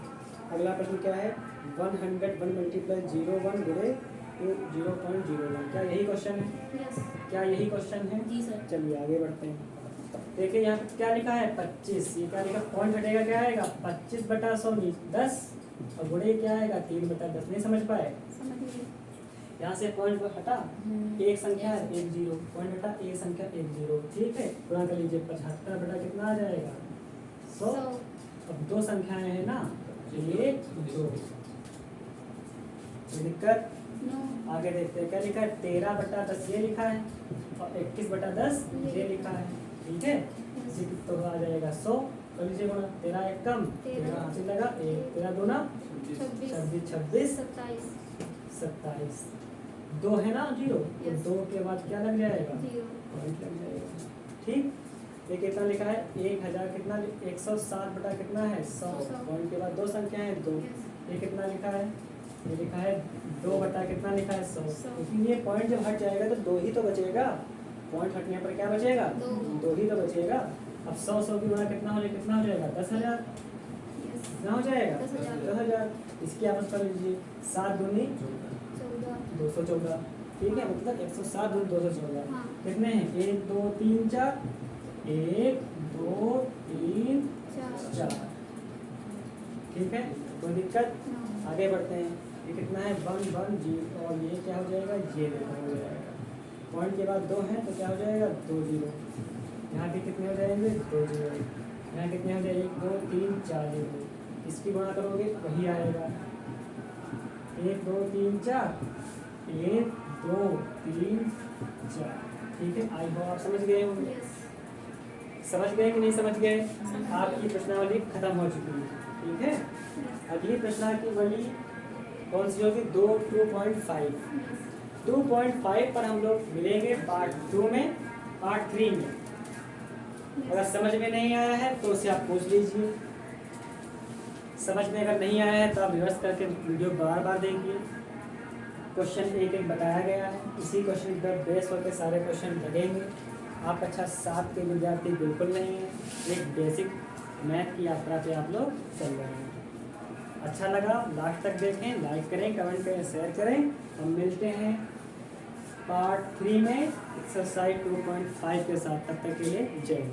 अगला प्रश्न क्या है? 101 मल्टीप्लाई 01 गुणे 0.01। क्या यही क्वेश्चन है? यस। क्या यही क्वेश्चन है? जी सर। चलिए आगे बढ़ते हैं। देखिए यहाँ पे क्या लिखा है? 25। ये क्या लिखा? पॉइंट हटेगा क्या आएगा? 25/100 10 और गुणे क्या आएगा? 3/10। नहीं समझ पाए? समझ गई। यहाँ से पॉइंट हटा, एक संख्या है 1 0, पॉइंट हटा एक संख्या 1 0। ठीक है, गुणा कर लीजिए। 75 बटा कितना आ जाएगा? 100। 100। अब दो संख्याएं हैं ना, 1 2। कोई दिक्कत? नो। आगे देखते हैं क्या लिखा है? 13/10 ये लिखा है और 21/10 ये लिखा है। ठीक है, इसी तो आ जाएगा 100। कर लीजिए गुणा। 13 एक कम, 13 हासिल लगा, 1 13 दूना 26। 26 26 27। 27। 2 है ना 0, तो Yes. 2 के बाद क्या लग जाएगा? 0। पॉइंट लग जाएगा। ठीक, ये कितना लिखा है? 1000 कितना? 160 बटा कितना है? 100। 100। पॉइंट के बाद दो संख्या है 2। यस। ये कितना लिखा है? ये लिखा है 2 बटा कितना लिखा है? 100। 100। लेकिन ये पॉइंट जब हट जाएगा तो 2 ही तो बचेगा। पॉइंट हटने पर क्या बचेगा? दो। 2 ही तो बचेगा। अब 100 की गुणा कितना हो जाएगा? कितना हो जाएगा? 10,000। यस। कितना हो जाएगा? 10,000। 10,000। इसकी आपस कर लीजिए। 7 दूनी 14। 214। ठीक है, मतलब 160 दूनी 214। हाँ। कितने हैं? 1 2 3 4। 1 2 3 4। ठीक है, कोई दिक्कत? नो। आगे बढ़ते हैं। ये कितना है? 1 1 0 और ये क्या हो जाएगा? ये देखा हो जाएगा। पॉइंट के बाद 2 है तो क्या हो जाएगा? 2 0। यहाँ के कितने हो जाएंगे? 2 0। यहाँ कितने हो जाएंगे? 1 2 3 4 0। इसकी गुणा करोगे वही आएगा। 1 2 3 4। 1 2 3 4। ठीक है, आई होप आप समझ गए होंगे। यस। समझ गए कि नहीं समझ गए? आपकी प्रश्नावली खत्म हो चुकी है। ठीक है, अगली प्रश्नावली कौन सी होगी? 2.5। 2.5 पर हम लोग मिलेंगे पार्ट 2 में, पार्ट 3 में। अगर समझ में नहीं आया है तो उसे आप पूछ लीजिए। समझ में अगर नहीं आया है तो आप रिवर्स करके वीडियो बार बार देखिए। क्वेश्चन एक एक बताया गया है, इसी क्वेश्चन पर बेस होकर सारे क्वेश्चन लगेंगे। आप कक्षा 7 के विद्यार्थी बिल्कुल नहीं हैं, एक बेसिक मैथ की यात्रा पे आप लोग चल रहे हैं। अच्छा लगा? लास्ट तक देखें, लाइक करें, कमेंट करें, शेयर करें। हम मिलते हैं पार्ट 3 में एक्सरसाइज 2.5 के साथ। तब तक के लिए जय हिंद।